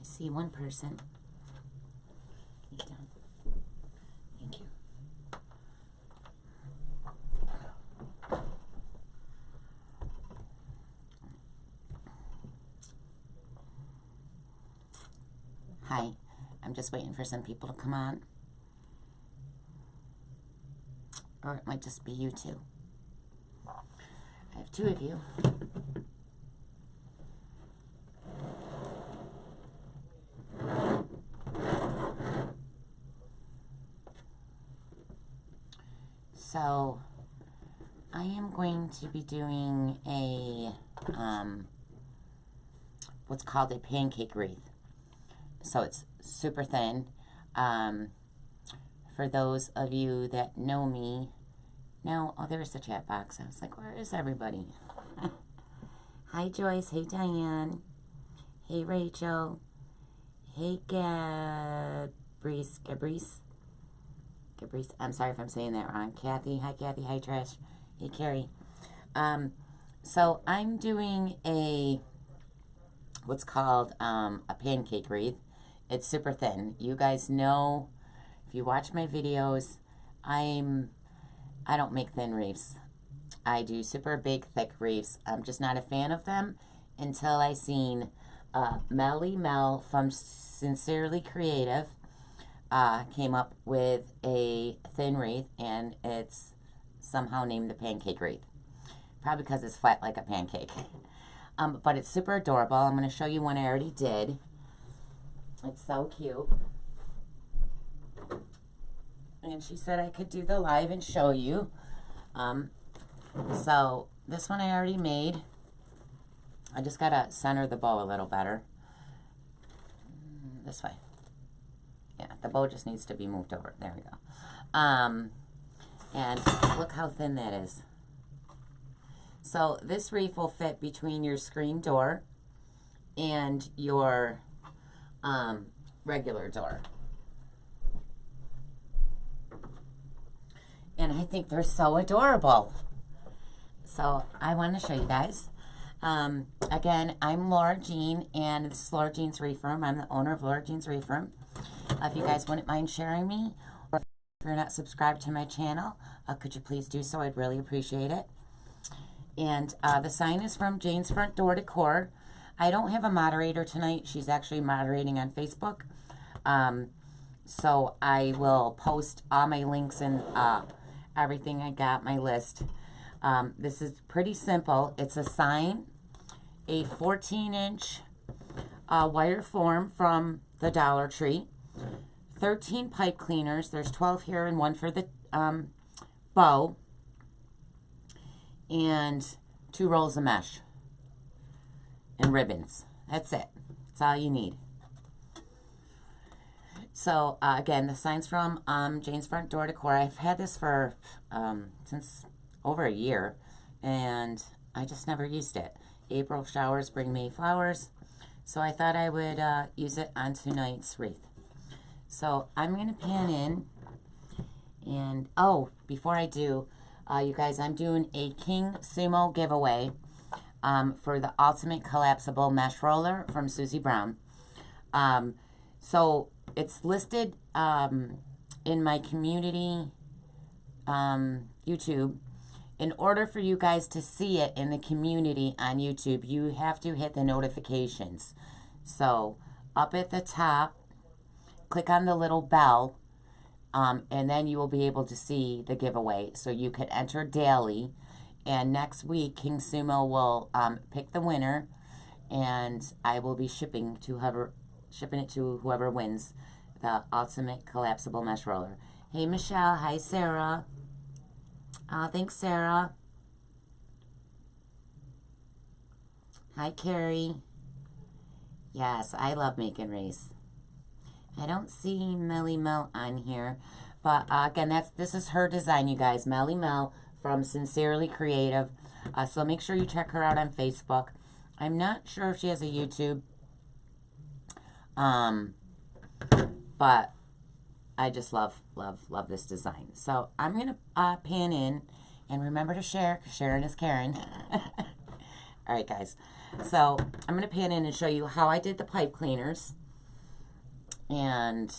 see one person. Thank you. Hi, I'm just waiting for some people to come on. Or it might just be you two. I have two of you. So, I am going to be doing a, what's called a pancake wreath. So it's super thin. For those of you that know me, now, oh, there's the chat box. I was like, where is everybody? Hi, Joyce. Hey, Diane. Hey, Rachel. Hey, Gabrice. I'm sorry if I'm saying that wrong. Kathy. Hi, Kathy. Hi, Trish. Hey, Carrie. So I'm doing a, what's called a pancake wreath. It's super thin. You guys know, if you watch my videos, I don't make thin wreaths. I do super big, thick wreaths. I'm just not a fan of them until I seen Melly Mel from Sincerely Creative came up with a thin wreath, and it's somehow named the pancake wreath. Probably because it's flat like a pancake. But it's super adorable. I'm going to show you one I already did. It's so cute. And she said I could do the live and show you. So this one I already made. I just got to center the bow a little better. This way. Yeah, the bow just needs to be moved over. There we go. And look how thin that is. So this wreath will fit between your screen door and your regular door. And I think they're so adorable. So I want to show you guys. Again, I'm Laura Jean, and this is LauraJeansWreathRoom. I'm the owner of LauraJeansWreathRoom. If you guys wouldn't mind sharing me, or if you're not subscribed to my channel, could you please do so? I'd really appreciate it. And the sign is from Jane's Front Door Decor. I don't have a moderator tonight. She's actually moderating on Facebook. So I will post all my links and everything I got, my list. This is pretty simple. It's a sign, a 14-inch wire form from the Dollar Tree, 13 pipe cleaners. There's 12 here and one for the bow, and 2 rolls of mesh and ribbons. That's it. That's all you need. So, again, the sign's from Jane's Front Door Decor. I've had this for since over a year, and I just never used it. April showers bring May flowers, so I thought I would use it on tonight's wreath. So I'm going to pan in, and oh, before I do, you guys, I'm doing a King Sumo giveaway for the Ultimate Collapsible Mesh Roller from Susie Brown. So it's listed in my community YouTube. In order for you guys to see it in the community on YouTube, you have to hit the notifications. So up at the top, click on the little bell, and then you will be able to see the giveaway. So you can enter daily, and next week King Sumo will pick the winner, and I will be shipping it to whoever wins the Ultimate Collapsible Mesh Roller. Hey Michelle, hi Sarah. Thanks Sarah. Hi Carrie. Yes, I love making wreaths. I don't see Melly Mel on here, but again, this is her design, you guys. Melly Mel from Sincerely Creative. So make sure you check her out on Facebook. I'm not sure if she has a YouTube, but I just love this design. So I'm gonna pan in, and remember to share, because sharing is caring. All right, guys. So I'm gonna pan in and show you how I did the pipe cleaners. And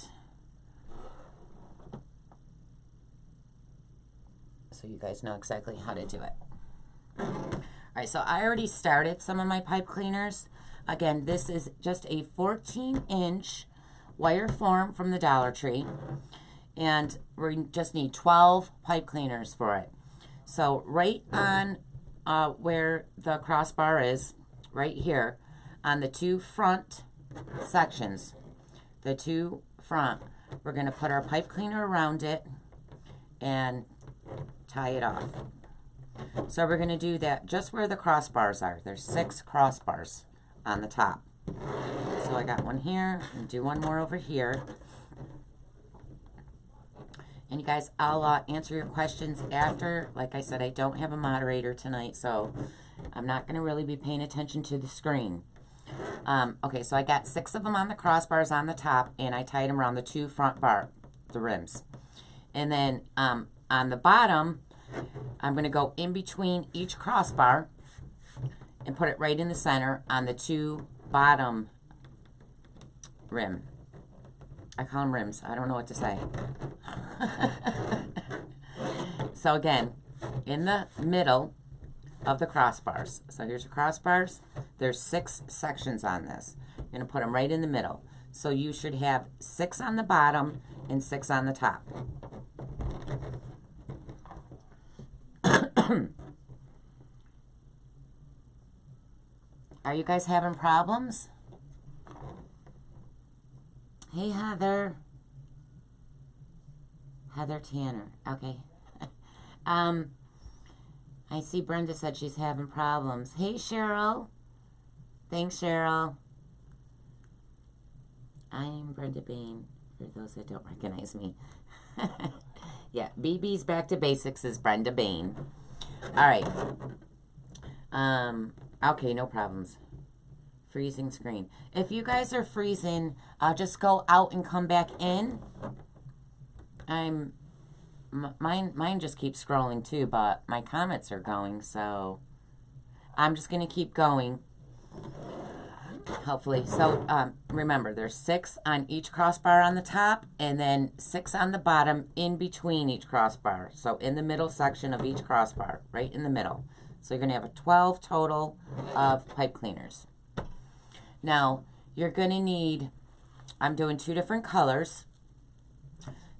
so you guys know exactly how to do it. All right, so I already started some of my pipe cleaners. Again, this is just a 14-inch wire form from the Dollar Tree. And we just need 12 pipe cleaners for it. So right on where the crossbar is, right here, on the two front sections, the two front, we're going to put our pipe cleaner around it and tie it off. So we're going to do that just where the crossbars are. There's 6 crossbars on the top. So I got one here, and do one more over here. And you guys, I'll answer your questions after. Like I said, I don't have a moderator tonight, so I'm not going to really be paying attention to the screen. Okay, so I got 6 of them on the crossbars on the top, and I tied them around the 2 front the rims. And then on the bottom, I'm going to go in between each crossbar and put it right in the center on the 2 bottom rim. I call them rims. I don't know what to say. So again, in the middle of the crossbars. So here's your crossbars. There's 6 sections on this. You're going to put them right in the middle. So you should have 6 on the bottom and 6 on the top. Are you guys having problems? Hey, Heather. Heather Tanner. Okay. I see Brenda said she's having problems. Hey, Cheryl. Thanks, Cheryl. I'm Brenda Bain, for those that don't recognize me. Yeah, BB's Back to Basics is Brenda Bain. All right. Okay, no problems. Freezing screen. If you guys are freezing, just go out and come back in. Mine just keeps scrolling too, but my comments are going, so I'm just going to keep going. Hopefully. So remember, there's 6 on each crossbar on the top, and then 6 on the bottom in between each crossbar. So in the middle section of each crossbar, right in the middle. So you're going to have a 12 total of pipe cleaners. Now, you're going to need, I'm doing 2 different colors.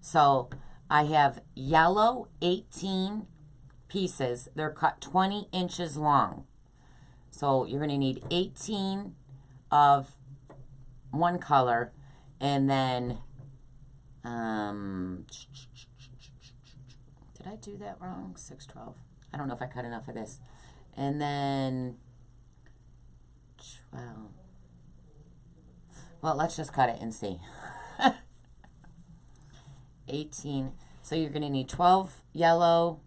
So I have yellow 18 pieces. They're cut 20 inches long. So you're going to need 18 of one color, and then, did I do that wrong? 612. I don't know if I cut enough of this. And then 12. Well, let's just cut it and see. 18. So you're going to need 12 yellow.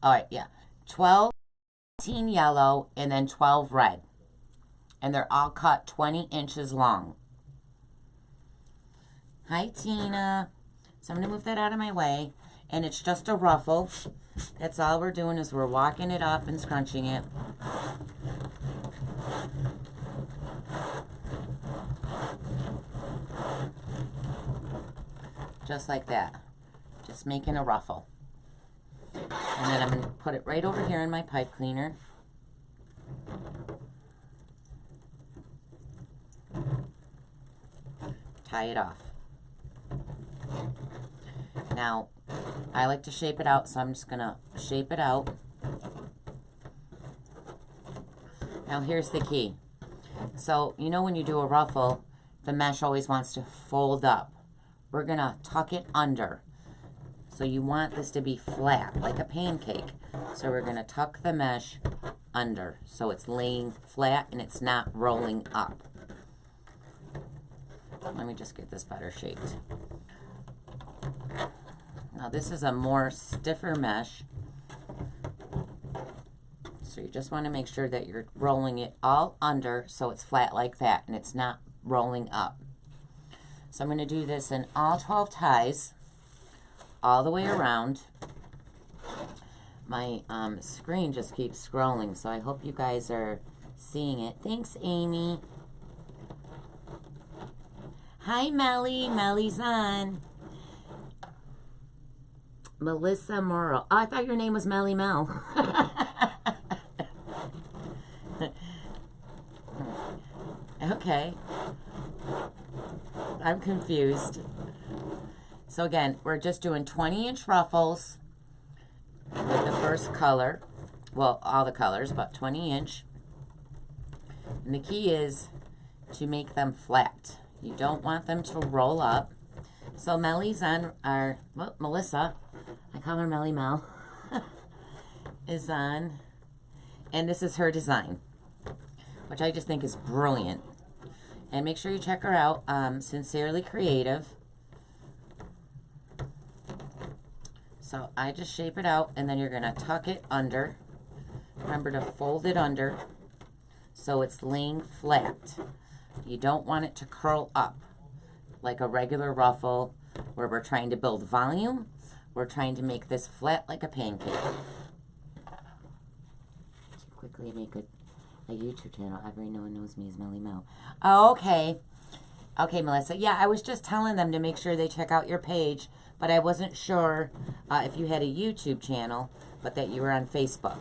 All right, yeah. 12, 18 yellow, and then 12 red. And they're all cut 20 inches long. Hi, Tina. So I'm going to move that out of my way. And it's just a ruffle. That's all we're doing is we're walking it up and scrunching it. Just like that. Just making a ruffle. And then I'm going to put it right over here in my pipe cleaner. Tie it off. Now, I like to shape it out, so I'm just going to shape it out. Now, here's the key. So, you know when you do a ruffle, the mesh always wants to fold up. We're going to tuck it under. So you want this to be flat, like a pancake. So we're going to tuck the mesh under, so it's laying flat and it's not rolling up. Let me just get this better shaped. Now this is a more stiffer mesh. So you just want to make sure that you're rolling it all under so it's flat like that and it's not rolling up. So I'm going to do this in all 12 ties, all the way around. My screen just keeps scrolling, so I hope you guys are seeing it. Thanks, Amy. Hi, Melly. Melly's on. Melissa Morrow. Oh, I thought your name was Melly Mel. Okay. I'm confused. So again, we're just doing 20-inch ruffles with the first color. Well, all the colors, but 20-inch. And the key is to make them flat. You don't want them to roll up. So Melly's on our, well, Melissa, I call her Melly Mel, is on, and this is her design, which I just think is brilliant. And make sure you check her out, Sincerely Creative. So I just shape it out, and then you're going to tuck it under. Remember to fold it under so it's laying flat. You don't want it to curl up like a regular ruffle where we're trying to build volume. We're trying to make this flat like a pancake. To quickly make a YouTube channel. Everyone knows me as Melly Mel. Oh, okay. Okay, Melissa. Yeah, I was just telling them to make sure they check out your page, but I wasn't sure if you had a YouTube channel, but that you were on Facebook.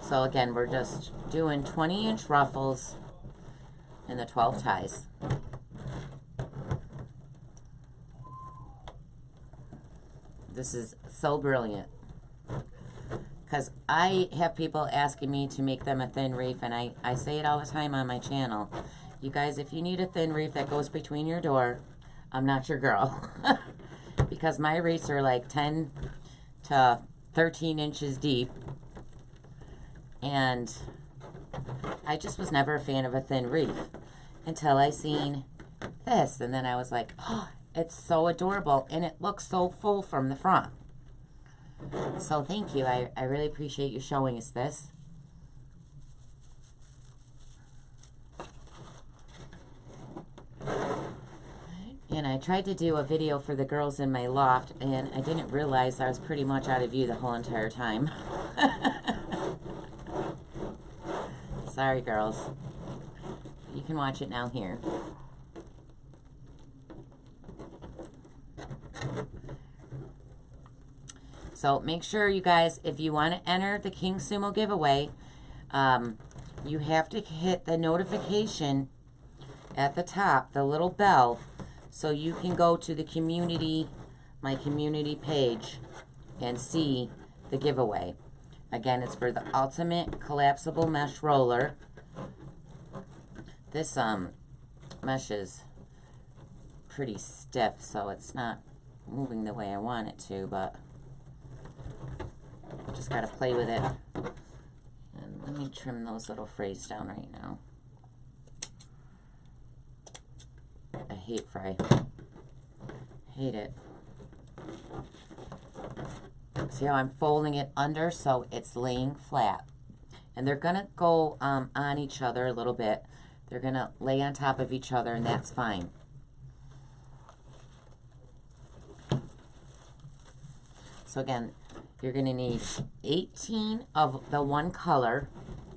So again, we're just doing 20-inch ruffles in the 12 ties. This is so brilliant. Because I have people asking me to make them a thin wreath, and I say it all the time on my channel. You guys, if you need a thin wreath that goes between your door, I'm not your girl. Because my wreaths are like 10 to 13 inches deep. And I just was never a fan of a thin wreath until I seen this. And then I was like, oh, it's so adorable. And it looks so full from the front. So thank you. I really appreciate you showing us this. And I tried to do a video for the girls in my loft, and I didn't realize I was pretty much out of view the whole entire time. Sorry, girls. You can watch it now here. So make sure, you guys, if you want to enter the King Sumo giveaway, you have to hit the notification at the top, the little bell, so you can go to the community, my community page, and see the giveaway. Again, it's for the Ultimate Collapsible Mesh Roller. This mesh is pretty stiff, so it's not moving the way I want it to, but just got to play with it. And let me trim those little frays down right now. I hate fry. Hate it. See how I'm folding it under so it's laying flat. And they're going to go on each other a little bit. They're going to lay on top of each other, and that's fine. So again, you're going to need 18 of the one color,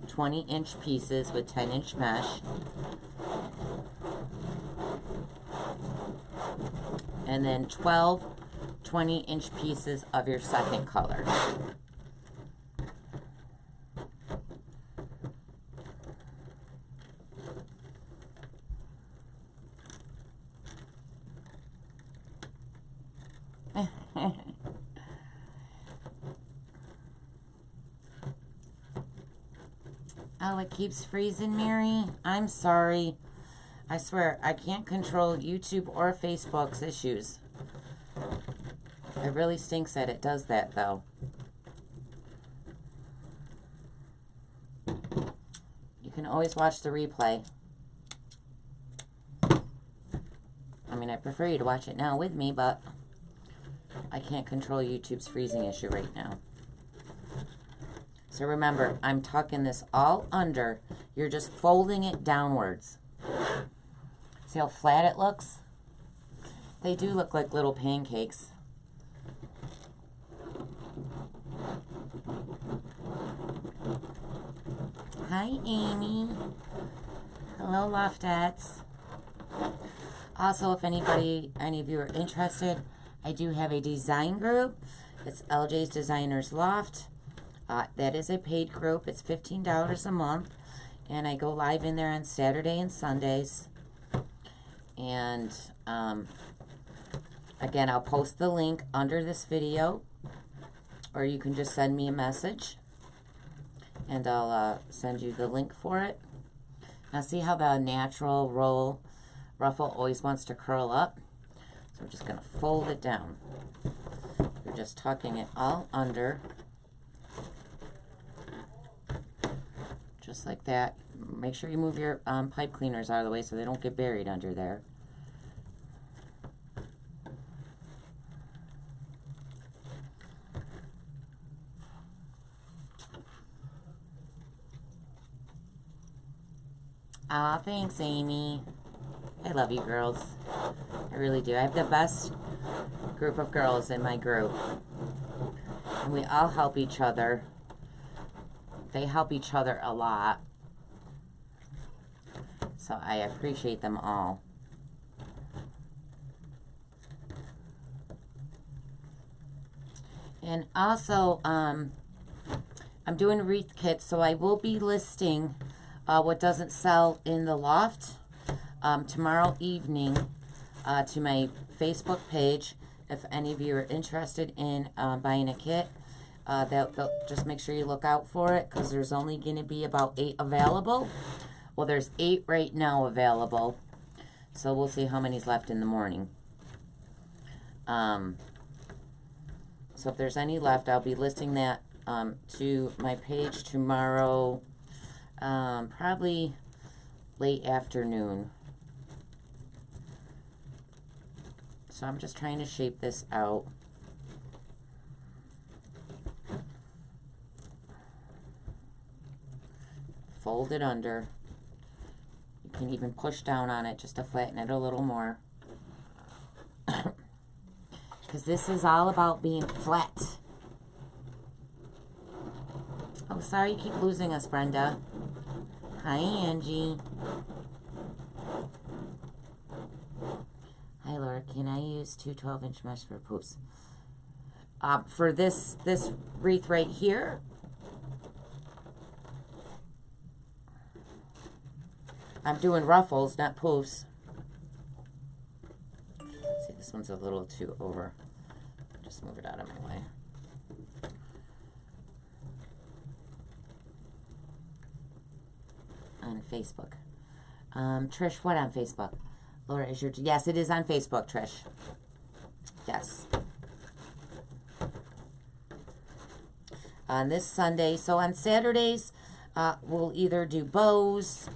20-inch pieces with 10-inch mesh. And then 12 20-inch pieces of your second color. Oh, it keeps freezing, Mary? I'm sorry. I swear, I can't control YouTube or Facebook's issues. It really stinks that it does that, though. You can always watch the replay. I mean, I prefer you to watch it now with me, but I can't control YouTube's freezing issue right now. So remember, I'm tucking this all under. You're just folding it downwards. See how flat it looks? They do look like little pancakes. Hi, Amy. Hello, Loftettes. Also, if any of you are interested, I do have a design group. It's LJ's Designers Loft. That is a paid group. It's $15 a month. And I go live in there on Saturday and Sundays. And again, I'll post the link under this video. Or you can just send me a message. And I'll send you the link for it. Now see how the natural ruffle always wants to curl up? So we're just going to fold it down. You're just tucking it all under. Just like that. Make sure you move your pipe cleaners out of the way so they don't get buried under there. Aw, thanks, Amy. I love you girls. I really do. I have the best group of girls in my group. And we all help each other. They help each other a lot. So I appreciate them all. And also, I'm doing WreathKits, so I will be listing what doesn't sell in the loft tomorrow evening to my Facebook page. If any of you are interested in buying a kit, just make sure you look out for it, because there's only going to be about 8 available. Well, there's 8 right now available, so we'll see how many's left in the morning. So if there's any left, I'll be listing that to my page tomorrow, probably late afternoon. So I'm just trying to shape this out. Fold it under. You can even push down on it just to flatten it a little more. Because this is all about being flat. Oh, sorry you keep losing us, Brenda. Hi, Angie. Hi, Laura. Can I use 2 12-inch mesh for poops? For this wreath right here, I'm doing ruffles, not poofs. See, this one's a little too over. Just move it out of my way. On Facebook. Trish, what on Facebook? Laura, is your... Yes, it is on Facebook, Trish. Yes. On this Sunday. So on Saturdays, we'll either do bows,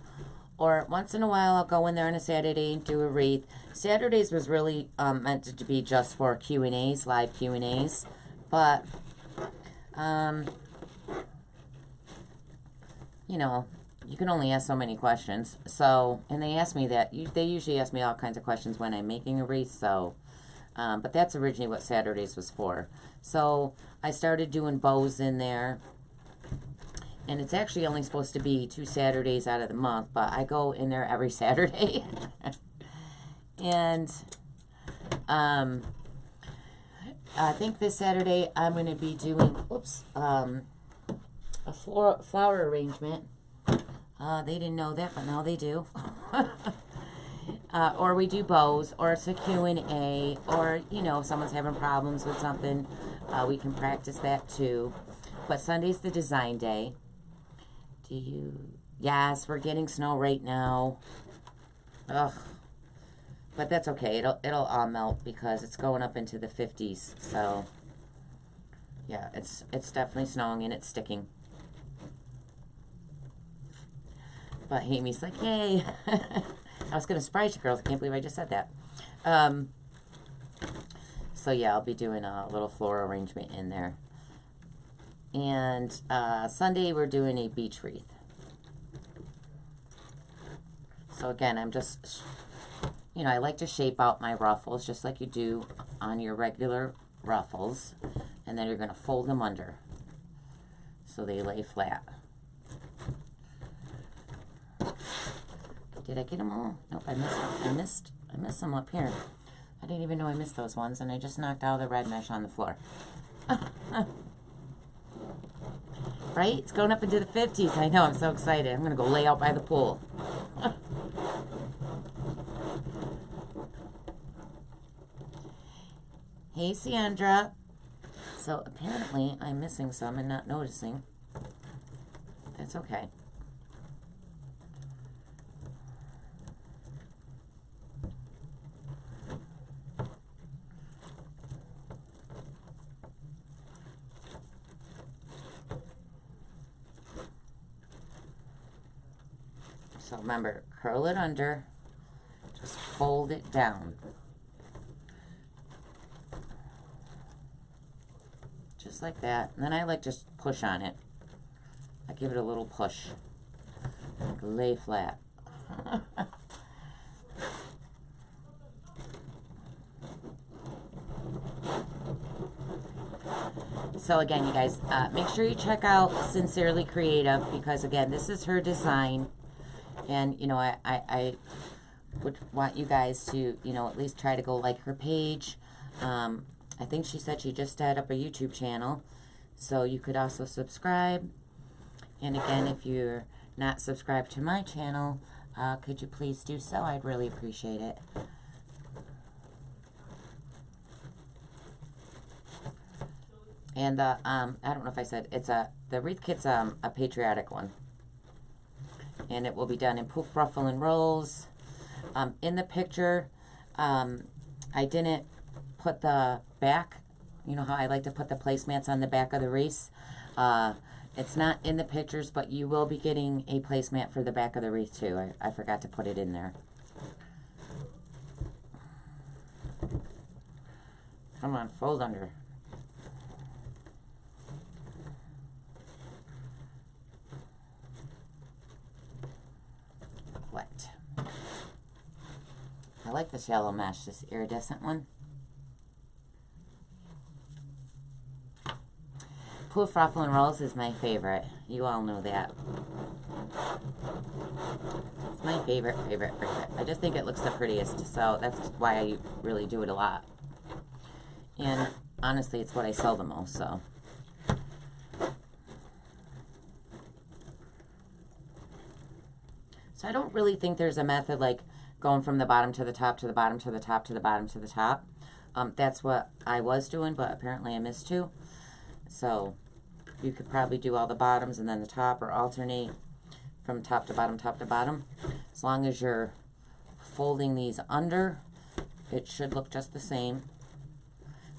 or once in a while I'll go in there on a Saturday and do a wreath. Saturdays was really meant to be just for Q&As, live Q&As. But, you know, you can only ask so many questions. So, and they ask me that. They usually ask me all kinds of questions when I'm making a wreath. So, but that's originally what Saturdays was for. So, I started doing bows in there. And it's actually only supposed to be 2 Saturdays out of the month. But I go in there every Saturday. And I think this Saturday I'm going to be doing, a flower arrangement. They didn't know that, but now they do. Or we do bows, or it's a Q&A, or, you know, if someone's having problems with something, we can practice that too. But Sunday's the design day. Yes, we're getting snow right now. Ugh. But that's okay. It'll all melt because it's going up into the 50s. So, yeah, it's definitely snowing and it's sticking. But Amy's like, yay. I was going to surprise you girls. I can't believe I just said that. So, yeah, I'll be doing a little floral arrangement in there. And Sunday, we're doing a beach wreath. So, again, I'm just, you know, I like to shape out my ruffles just like you do on your regular ruffles. And then you're going to fold them under so they lay flat. Did I get them all? Nope, I missed some up here. I didn't even know I missed those ones, and I just knocked all the red mesh on the floor. Right? It's going up into the 50s. I know, I'm so excited. I'm going to go lay out by the pool. Hey, Sandra. So apparently I'm missing some and not noticing. That's okay. So remember, curl it under, just fold it down. Just like that. And then I like just push on it. I give it a little push. Lay flat. So again, you guys, make sure you check out Sincerely Creative, because again, this is her design. And, you know, I would want you guys to, you know, at least try to go like her page. I think she said she just set up a YouTube channel, so you could also subscribe. And again, if you're not subscribed to my channel, could you please do so? I'd really appreciate it. And I don't know if I said, it's the WreathKits a patriotic one. And it will be done in poof, ruffle, and rolls. In the picture, I didn't put the back. You know how I like to put the placemats on the back of the wreath? It's not in the pictures, but you will be getting a placemat for the back of the wreath too. I forgot to put it in there. Come on, fold under. Wet. I like this yellow mesh, this iridescent one. Poof, ruffle, and rolls is my favorite. You all know that. It's my favorite. I just think it looks the prettiest, so that's why I really do it a lot. And honestly, it's what I sell the most, so. So I don't really think there's a method like going from the bottom to the top to the bottom to the top to the bottom to the top. That's what I was doing, but apparently I missed two. So you could probably do all the bottoms and then the top, or alternate from top to bottom, As long as you're folding these under, it should look just the same.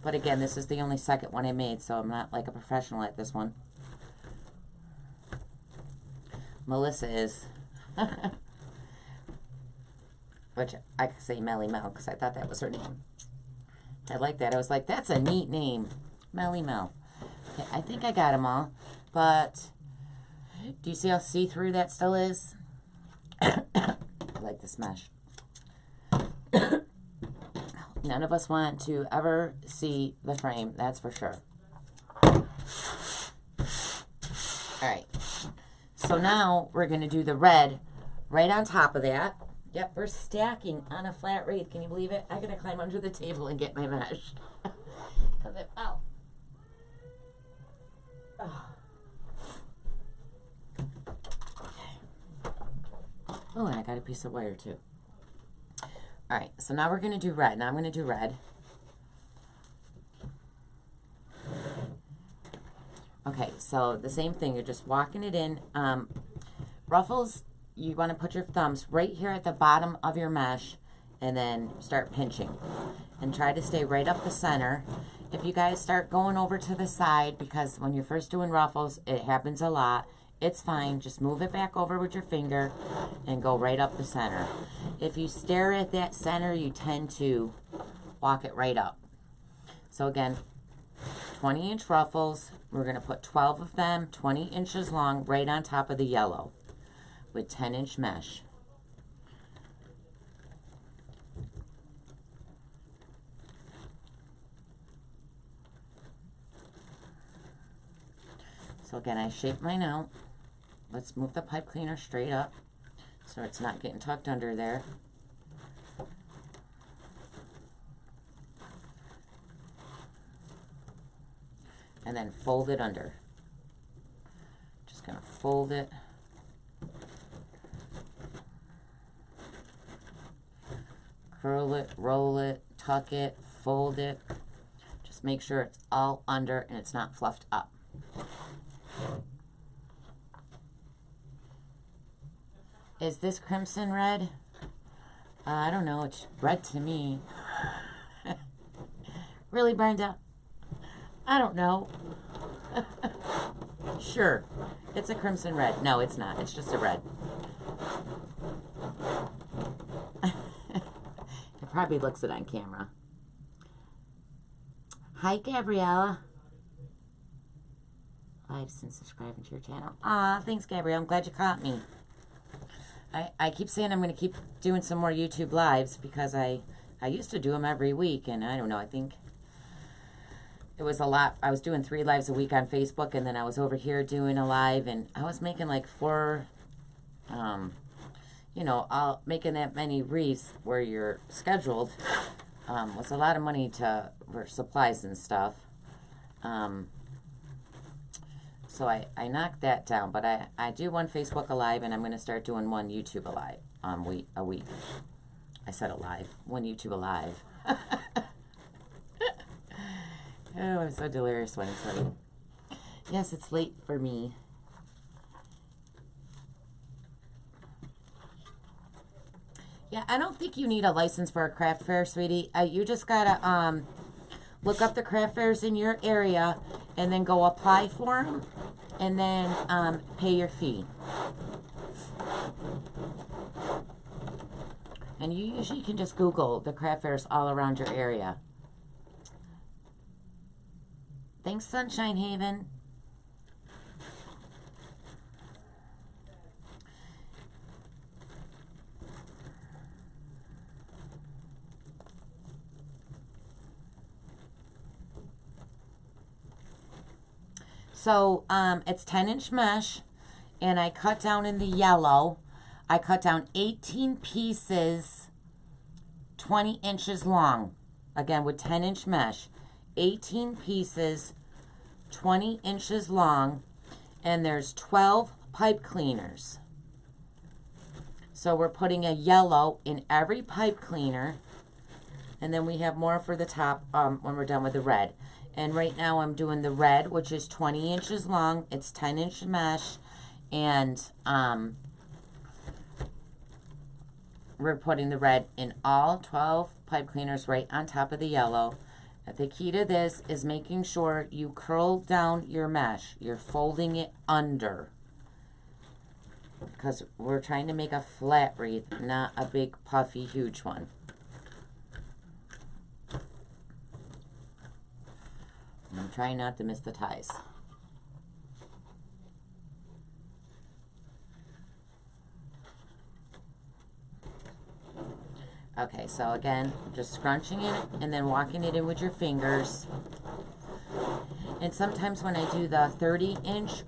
But again, this is the only second one I made, so I'm not like a professional at this one. Melissa is. Which I could say Melly Mel, because I thought that was her name. I like that. I was like, that's a neat name. Melly Mel. Okay, I think I got them all, but do you see how see-through that still is? I like this mesh. None of us want to ever see the frame, that's for sure. Alright, so now we're going to do the red right on top of that. Yep, we're stacking on a flat wreath. Can you believe it? I got to climb under the table and get my mesh. Because it fell. Oh, and I got a piece of wire too. Alright, so now we're going to do red. Now I'm going to do red. Okay, so the same thing. You're just walking it in. Ruffles, you want to put your thumbs right here at the bottom of your mesh and then start pinching. And try to stay right up the center. If you guys start going over to the side, because when you're first doing ruffles, it happens a lot, it's fine. Just move it back over with your finger and go right up the center. If you stare at that center, you tend to walk it right up. So again, 20-inch ruffles. We're going to put 12 of them, 20 inches long, right on top of the yellow with 10-inch mesh. So again, I shape mine out. Let's move the pipe cleaner straight up so it's not getting tucked under there. And then fold it under. Just gonna fold it. Curl it, roll it, tuck it, fold it. Just make sure it's all under and it's not fluffed up. Is this crimson red? I don't know, it's red to me. Really, Brenda? I don't know. Sure, it's a crimson red. No, it's not, it's just a red. It probably looks it on camera. Hi, Gabriella. I've since subscribing to your channel. Aw, thanks, Gabrielle. I'm glad you caught me. I keep saying I'm going to keep doing some more YouTube lives because I used to do them every week, and I don't know, I think it was a lot. I was doing 3 lives a week on Facebook, and then I was over here doing a live, and I was making like 4, you know, making that many wreaths where you're scheduled was a lot of money for supplies and stuff. So I knocked that down, but I do one Facebook Alive, and I'm going to start doing one YouTube Alive a week. I said alive. One YouTube Alive. Oh, I'm so delirious when it's late. Yes, it's late for me. Yeah, I don't think you need a license for a craft fair, sweetie. You just got to look up the craft fairs in your area and then go apply for them and then pay your fee. And you usually can just Google the craft fairs all around your area. Thanks, Sunshine Haven. So it's 10-inch mesh, and I cut down in the yellow. I cut down 18 pieces, 20 inches long. Again, with 10-inch mesh. 18 pieces, 20 inches long, and there's 12 pipe cleaners. So we're putting a yellow in every pipe cleaner, and then we have more for the top when we're done with the red. And right now I'm doing the red, which is 20 inches long. It's 10-inch mesh, and we're putting the red in all 12 pipe cleaners right on top of the yellow. The key to this is making sure you curl down your mesh. You're folding it under, because we're trying to make a flat wreath, not a big puffy huge one. And I'm trying not to miss the ties. Okay, so again, just scrunching it and then walking it in with your fingers. And sometimes when I do the 30-inch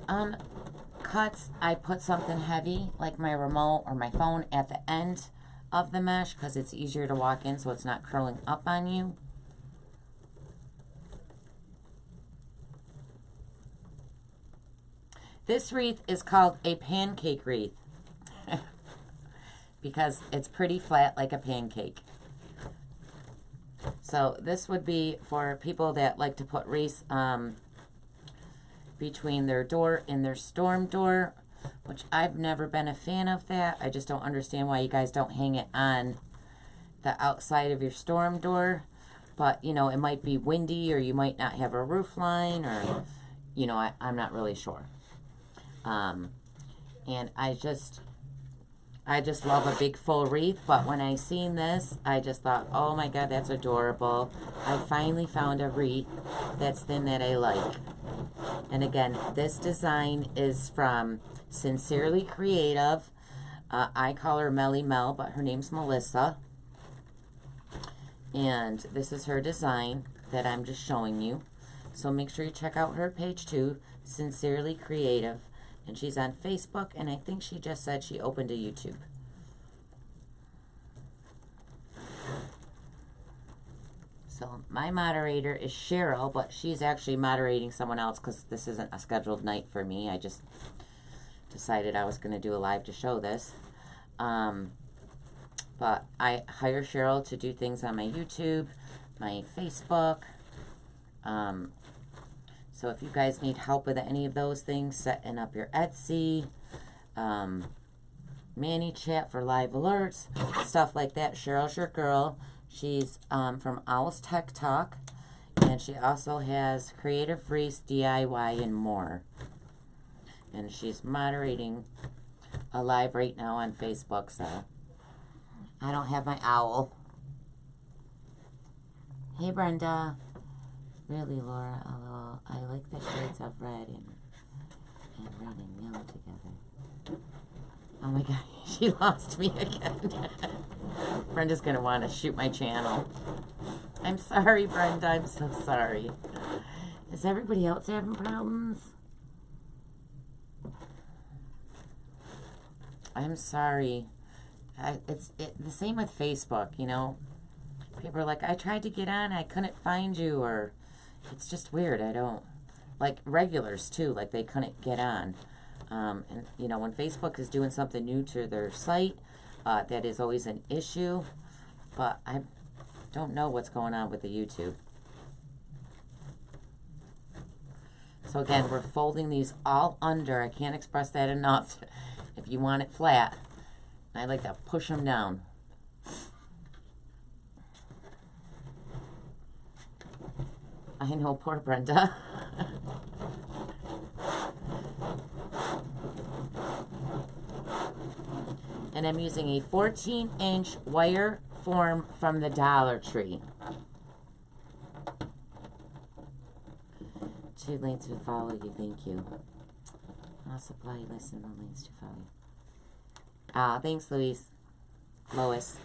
cuts, I put something heavy, like my remote or my phone, at the end of the mesh, because it's easier to walk in so it's not curling up on you. This wreath is called a pancake wreath because it's pretty flat like a pancake. So this would be for people that like to put wreaths between their door and their storm door, which I've never been a fan of that. I just don't understand why you guys don't hang it on the outside of your storm door. But, you know, it might be windy, or you might not have a roof line, or, you know, I'm not really sure. And I just love a big full wreath, but when I seen this, I just thought, oh my God, that's adorable. I finally found a wreath that's thin that I like. And again, this design is from Sincerely Creative. I call her Melly Mel, but her name's Melissa. And this is her design that I'm just showing you. So make sure you check out her page too, Sincerely Creative. And she's on Facebook, and I think she just said she opened a YouTube. So my moderator is Cheryl, but she's actually moderating someone else because this isn't a scheduled night for me. I just decided I was going to do a live to show this. But I hire Cheryl to do things on my YouTube, my Facebook. So if you guys need help with any of those things, setting up your Etsy, Manny Chat for live alerts, stuff like that, Cheryl's your girl. She's from Owl's Tech Talk, and she also has Creative Freeze, DIY, and more. And she's moderating a live right now on Facebook, so I don't have my owl. Hey, Brenda. Really, Laura, although I like the shades of red and red and yellow together. Oh my god, she lost me again. Brenda's going to want to shoot my channel. I'm sorry, Brenda. I'm so sorry. Is everybody else having problems? I'm sorry. It's the same with Facebook, you know. People are like, I tried to get on, I couldn't find you, or it's just weird. I don't, like regulars too, like they couldn't get on. And, you know, when Facebook is doing something new to their site, that is always an issue. But I don't know what's going on with the YouTube. So again, we're folding these all under. I can't express that enough. If you want it flat, I like to push them down. I know, poor Brenda. And I'm using a 14-inch wire form from the Dollar Tree. Two links to follow you, thank you. I'll supply listen the links to follow you. Ah, thanks, Louise. Louise.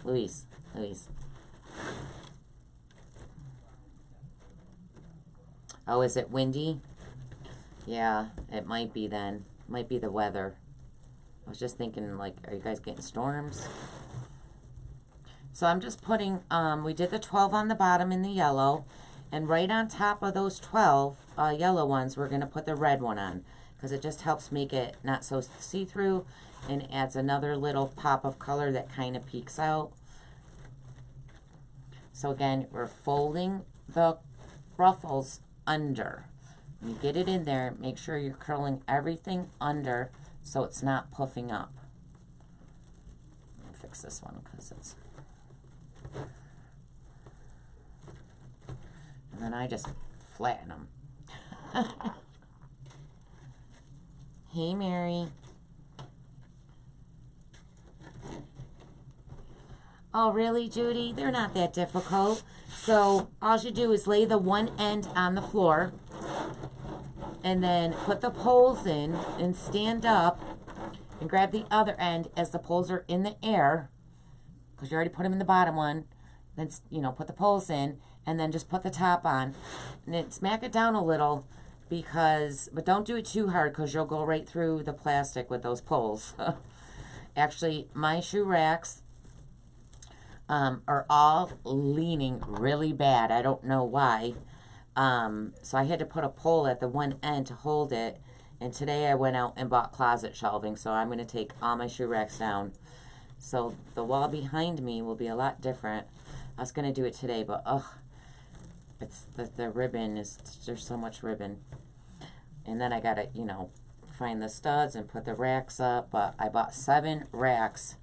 Oh, is it windy? Yeah, it might be then. Might be the weather. I was just thinking, like, are you guys getting storms? So I'm just putting, we did the 12 on the bottom in the yellow, and right on top of those 12 yellow ones, we're going to put the red one on, because it just helps make it not so see-through, and adds another little pop of color that kind of peeks out. So again, we're folding the ruffles under. When you get it in there, make sure you're curling everything under so it's not puffing up. Let me fix this one because it's... And then I just flatten them. Hey, Mary. Oh, really, Judy? They're not that difficult. So all you do is lay the one end on the floor and then put the poles in and stand up and grab the other end as the poles are in the air, because you already put them in the bottom one. Then, you know, put the poles in and then just put the top on. And then smack it down a little, but don't do it too hard because you'll go right through the plastic with those poles. Actually, my shoe racks are all leaning really bad. I don't know why. So I had to put a pole at the one end to hold it. And today I went out and bought closet shelving. So I'm going to take all my shoe racks down. So the wall behind me will be a lot different. I was going to do it today, but it's the ribbon there's so much ribbon. And then I got to, you know, find the studs and put the racks up. But I bought 7 racks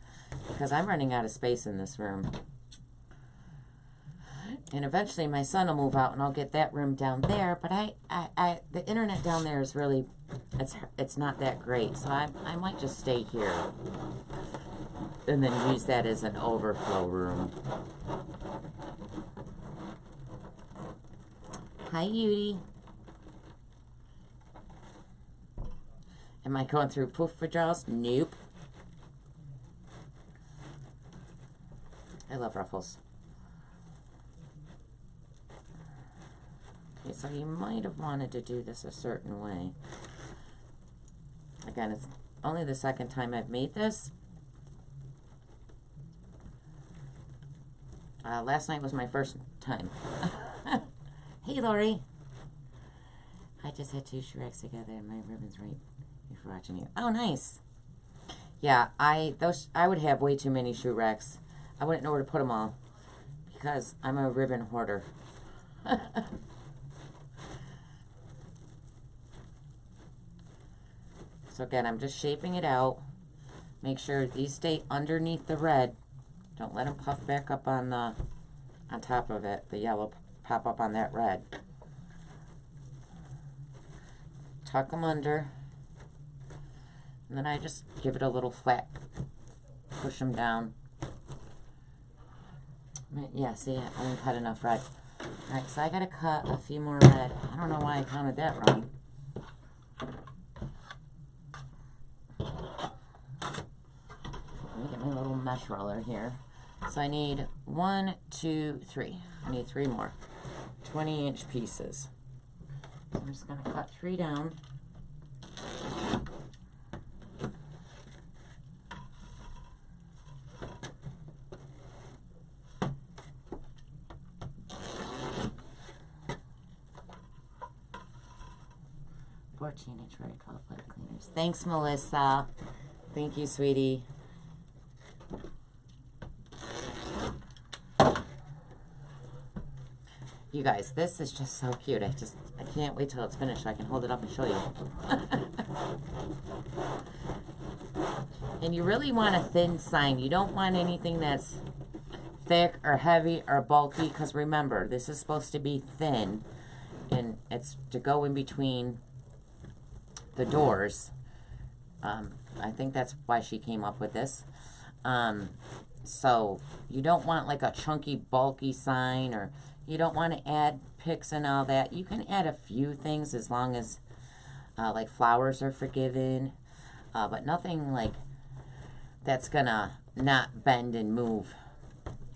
because I'm running out of space in this room. And eventually my son will move out and I'll get that room down there. But the internet down there is really, it's not that great. So I might just stay here and then use that as an overflow room. Hi, Yudi. Am I going through poof withdrawals? Nope. I love ruffles. Okay, so you might have wanted to do this a certain way. Again, it's only the second time I've made this. Last night was my first time. Hey, Lori. I just had 2 shoe racks together and my ribbon's right before watching you. Oh, nice. Yeah, I would have way too many shoe racks. I wouldn't know where to put them all because I'm a ribbon hoarder. So again, I'm just shaping it out. Make sure these stay underneath the red. Don't let them puff back up on top of it. The yellow pop up on that red. Tuck them under. And then I just give it a little flat. Push them down. Yeah, see, I didn't cut enough red. Alright, so I gotta cut a few more red. I don't know why I counted that wrong. Let me get my little mesh roller here. So I need 1, 2, 3. I need 3 more. 20-inch pieces. So I'm just gonna cut 3 down. Inch red 12 pipe cleaners. Thanks, Melissa. Thank you, sweetie. You guys, this is just so cute. I can't wait till it's finished so I can hold it up and show you. And you really want a thin sign. You don't want anything that's thick or heavy or bulky, because remember, this is supposed to be thin and it's to go in between the doors. I think that's why she came up with this. So you don't want like a chunky, bulky sign, or you don't want to add picks and all that. You can add a few things as long as like flowers are forgiven, but nothing like that's gonna not bend and move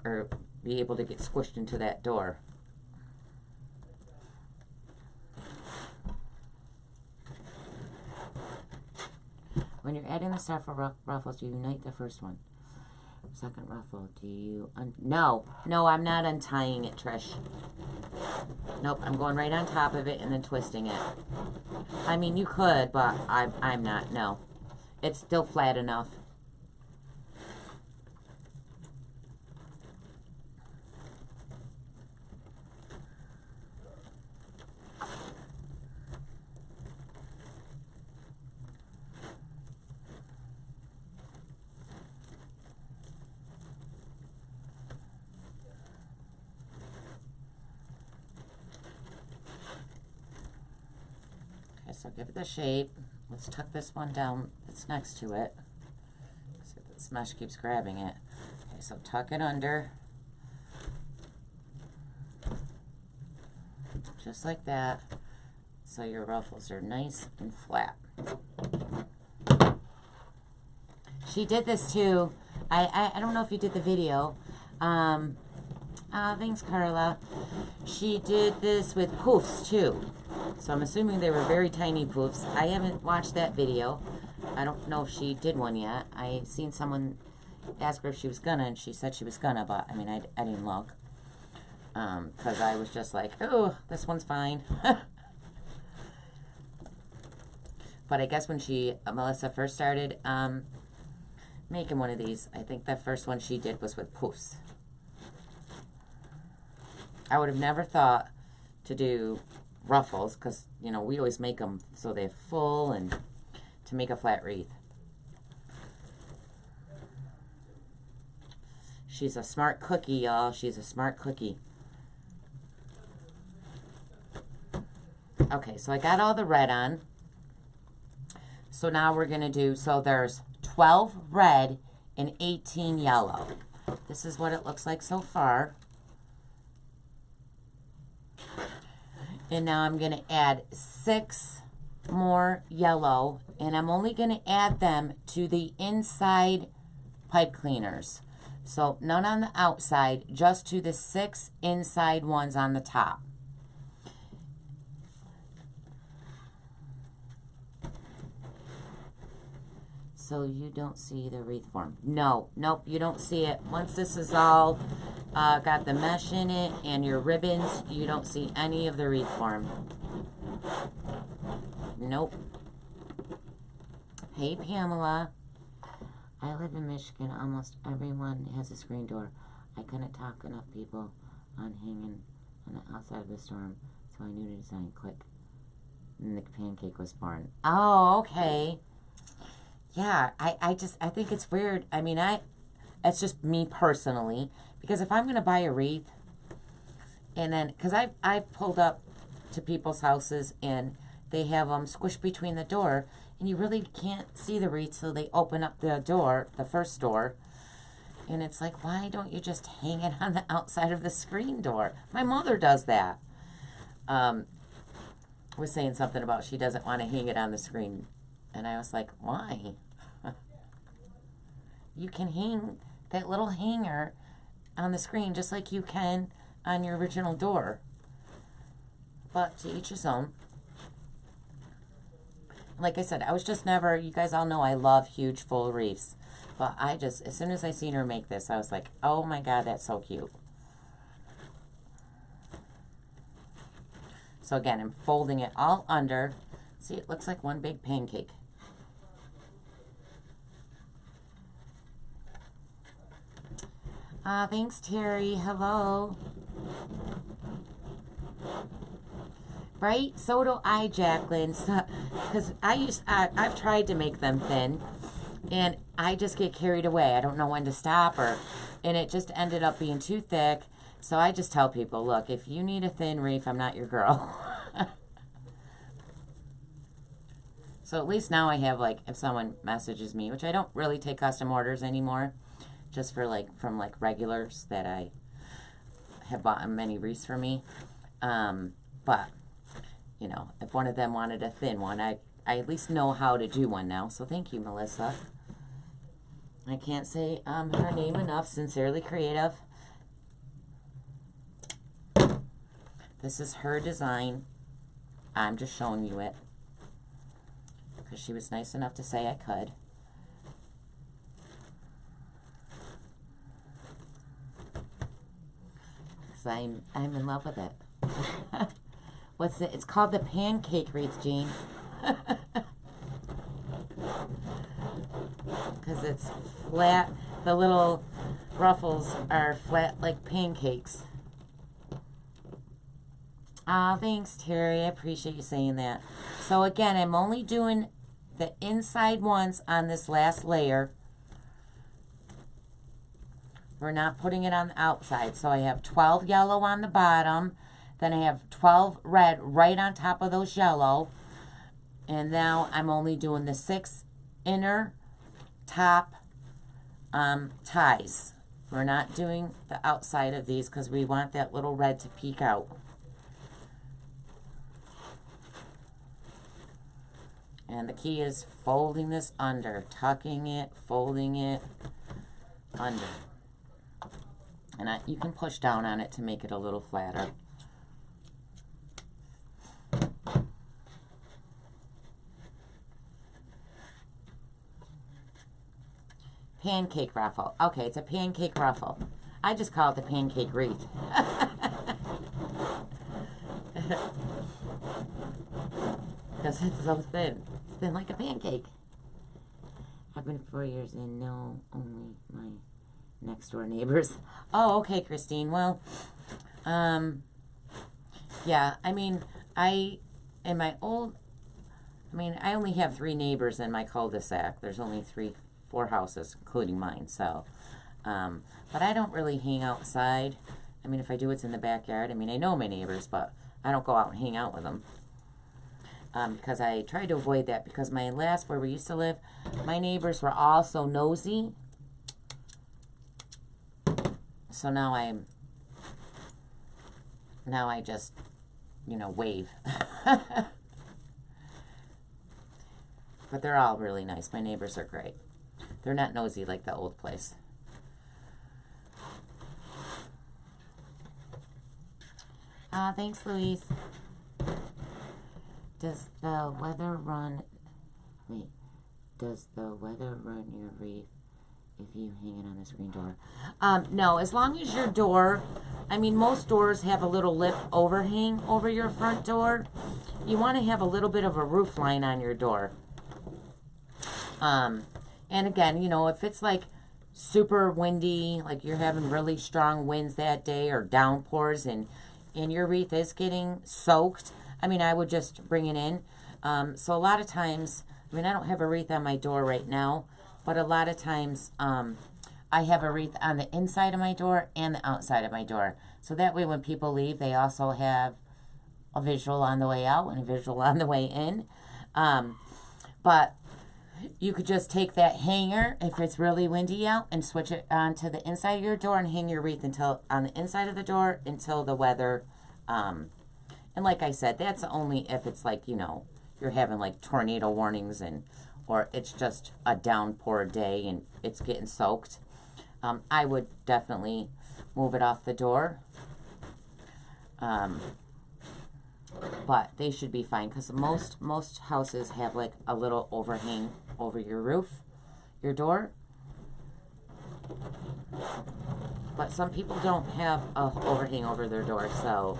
or be able to get squished into that door. When you're adding the stuff for ruffles, do you unite the first one? Second ruffle, do you... No, I'm not untying it, Trish. Nope, I'm going right on top of it and then twisting it. I mean, you could, but I'm not, no. It's still flat enough. So give it the shape. Let's tuck this one down that's next to it. So this mesh keeps grabbing it. Okay, so tuck it under. Just like that. So your ruffles are nice and flat. She did this too. I don't know if you did the video. Thanks, Carla. She did this with poofs too. So I'm assuming they were very tiny poofs. I haven't watched that video. I don't know if she did one yet. I seen someone ask her if she was gonna, and she said she was gonna, but I mean, I didn't look. Because I was just like, oh, this one's fine. But I guess when Melissa first started making one of these, I think the first one she did was with poofs. I would have never thought to do ruffles, because, you know, we always make them so they're full and to make a flat wreath. She's a smart cookie, y'all. She's a smart cookie. Okay, so I got all the red on. So now we're going to do, so there's 12 red and 18 yellow. This is what it looks like so far. And now I'm going to add 6 more yellow, and I'm only going to add them to the inside pipe cleaners. So none on the outside, just to the 6 inside ones on the top. So you don't see the wreath form. No, nope, you don't see it. Once this is all got the mesh in it, and your ribbons, you don't see any of the wreath form. Nope. Hey, Pamela. I live in Michigan. Almost everyone has a screen door. I couldn't talk enough people on hanging on the outside of the storm, so I knew to design. Click. And the pancake was born. Oh, okay. Yeah, I think it's weird. I mean, it's just me personally, because if I'm going to buy a wreath, and then, because I've pulled up to people's houses, and they have them squished between the door, and you really can't see the wreath, so they open up the door, the first door, and it's like, why don't you just hang it on the outside of the screen door? My mother does that. Was saying something about she doesn't want to hang it on the screen, and I was like, why? You can hang that little hanger on the screen just like you can on your original door. But to each his own. Like I said, I was just never, you guys all know I love huge full wreaths. But I just, as soon as I seen her make this, I was like, oh my God, that's so cute. So again, I'm folding it all under. See, it looks like one big pancake. Thanks, Terry. Hello. Right? So do I, Jacqueline. Because I've tried to make them thin, and I just get carried away. I don't know when to stop, and it just ended up being too thick. So I just tell people, look, if you need a thin wreath, I'm not your girl. So at least now I have, like, if someone messages me, which I don't really take custom orders anymore, just for, like, from, like, regulars that I have bought many wreaths for me. But, you know, if one of them wanted a thin one, I at least know how to do one now. So thank you, Melissa. I can't say her name enough. Sincerely Creative. This is her design. I'm just showing you it, because she was nice enough to say I could. Because I'm in love with it. What's it? It's called the pancake wreath, Jean. Because it's flat. The little ruffles are flat like pancakes. Thanks, Terry. I appreciate you saying that. So again, I'm only doing the inside ones on this last layer. We're not putting it on the outside. So I have 12 yellow on the bottom. Then I have 12 red right on top of those yellow. And now I'm only doing the 6 inner top ties. We're not doing the outside of these because we want that little red to peek out. And the key is folding this under, tucking it, folding it under. And you can push down on it to make it a little flatter. Pancake ruffle. Okay, it's a pancake ruffle. I just call it the pancake wreath. Because it's so thin. It's thin like a pancake. I've been 4 years and know only my next door neighbors. Oh, okay, Christine. Well, yeah, I mean, I only have 3 neighbors in my cul-de-sac. There's only 4 houses, including mine, so, but I don't really hang outside. I mean, if I do, it's in the backyard. I mean, I know my neighbors, but I don't go out and hang out with them. Because I tried to avoid that, because my last, where we used to live, my neighbors were all so nosy. So now I just, you know, wave. But they're all really nice. My neighbors are great. They're not nosy like the old place. Thanks, Louise. Does the weather run your wreath if you hang it on the screen door. No, as long as your door, I mean, most doors have a little lip overhang over your front door. You want to have a little bit of a roof line on your door. And again, you know, if it's like super windy, like you're having really strong winds that day or downpours and your wreath is getting soaked, I mean, I would just bring it in. So a lot of times, I mean, I don't have a wreath on my door right now, but a lot of times I have a wreath on the inside of my door and the outside of my door. So that way when people leave, they also have a visual on the way out and a visual on the way in. But you could just take that hanger, if it's really windy out, and switch it onto the inside of your door and hang your wreath until on the inside of the door until the weather. And like I said, that's only if it's like, you know, you're having like tornado warnings or it's just a downpour day and it's getting soaked. I would definitely move it off the door. But they should be fine because most houses have like a little overhang over your roof, your door. But some people don't have a overhang over their door, so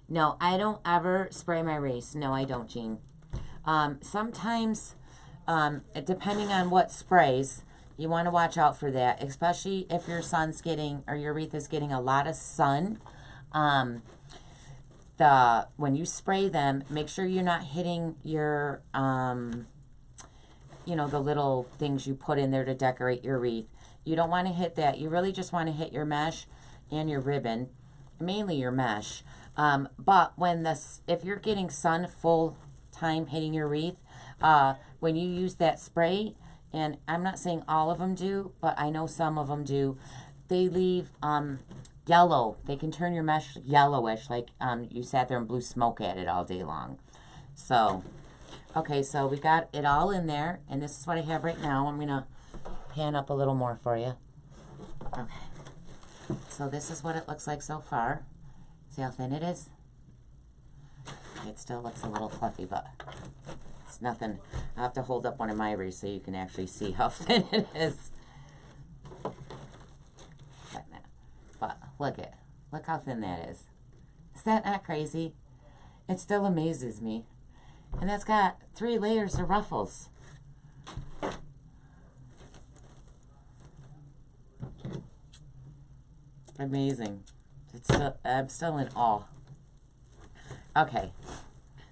no, I don't ever spray my wreaths. No, I don't, Jean. Sometimes, depending on what sprays, you want to watch out for that, especially if your sun's getting, or your wreath is getting a lot of sun. When you spray them, make sure you're not hitting your, you know, the little things you put in there to decorate your wreath. You don't want to hit that. You really just want to hit your mesh and your ribbon, mainly your mesh. But if you're getting sun full time hitting your wreath, when you use that spray, and I'm not saying all of them do, but I know some of them do, they leave yellow. They can turn your mesh yellowish, like you sat there and blew smoke at it all day long. So, okay, so we got it all in there, and this is what I have right now. I'm going to pan up a little more for you. Okay. So this is what it looks like so far. See how thin it is? It still looks a little fluffy, but it's nothing. I'll have to hold up one of my wreaths so you can actually see how thin it is. But look how thin that is. Is that not crazy? It still amazes me. And that's got 3 layers of ruffles. Amazing. I'm still in awe. Okay,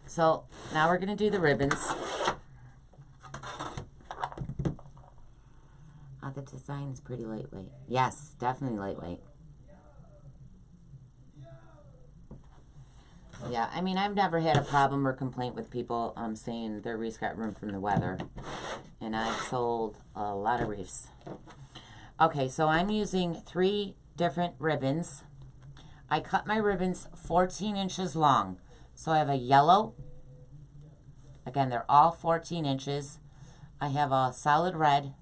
so now we're going to do the ribbons. Oh, the design is pretty lightweight. Yes, definitely lightweight. Yeah, I mean, I've never had a problem or complaint with people saying their wreaths got ruined from the weather. And I've sold a lot of wreaths. Okay, so I'm using 3 different ribbons. I cut my ribbons 14 inches long. So I have a yellow. Again, they're all 14 inches. I have a solid red.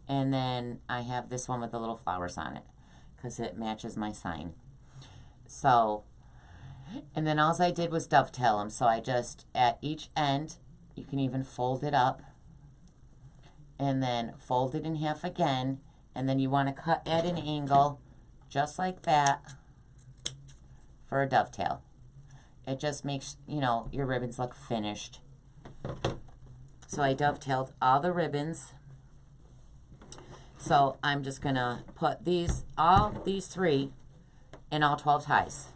And then I have this one with the little flowers on it, because it matches my sign. So, and then all I did was dovetail them. So I just, at each end, you can even fold it up. And then fold it in half again. And then you want to cut at an angle, just like that, for a dovetail. It just makes, you know, your ribbons look finished. So I dovetailed all the ribbons. So I'm just going to put all these 3 in all 12 ties,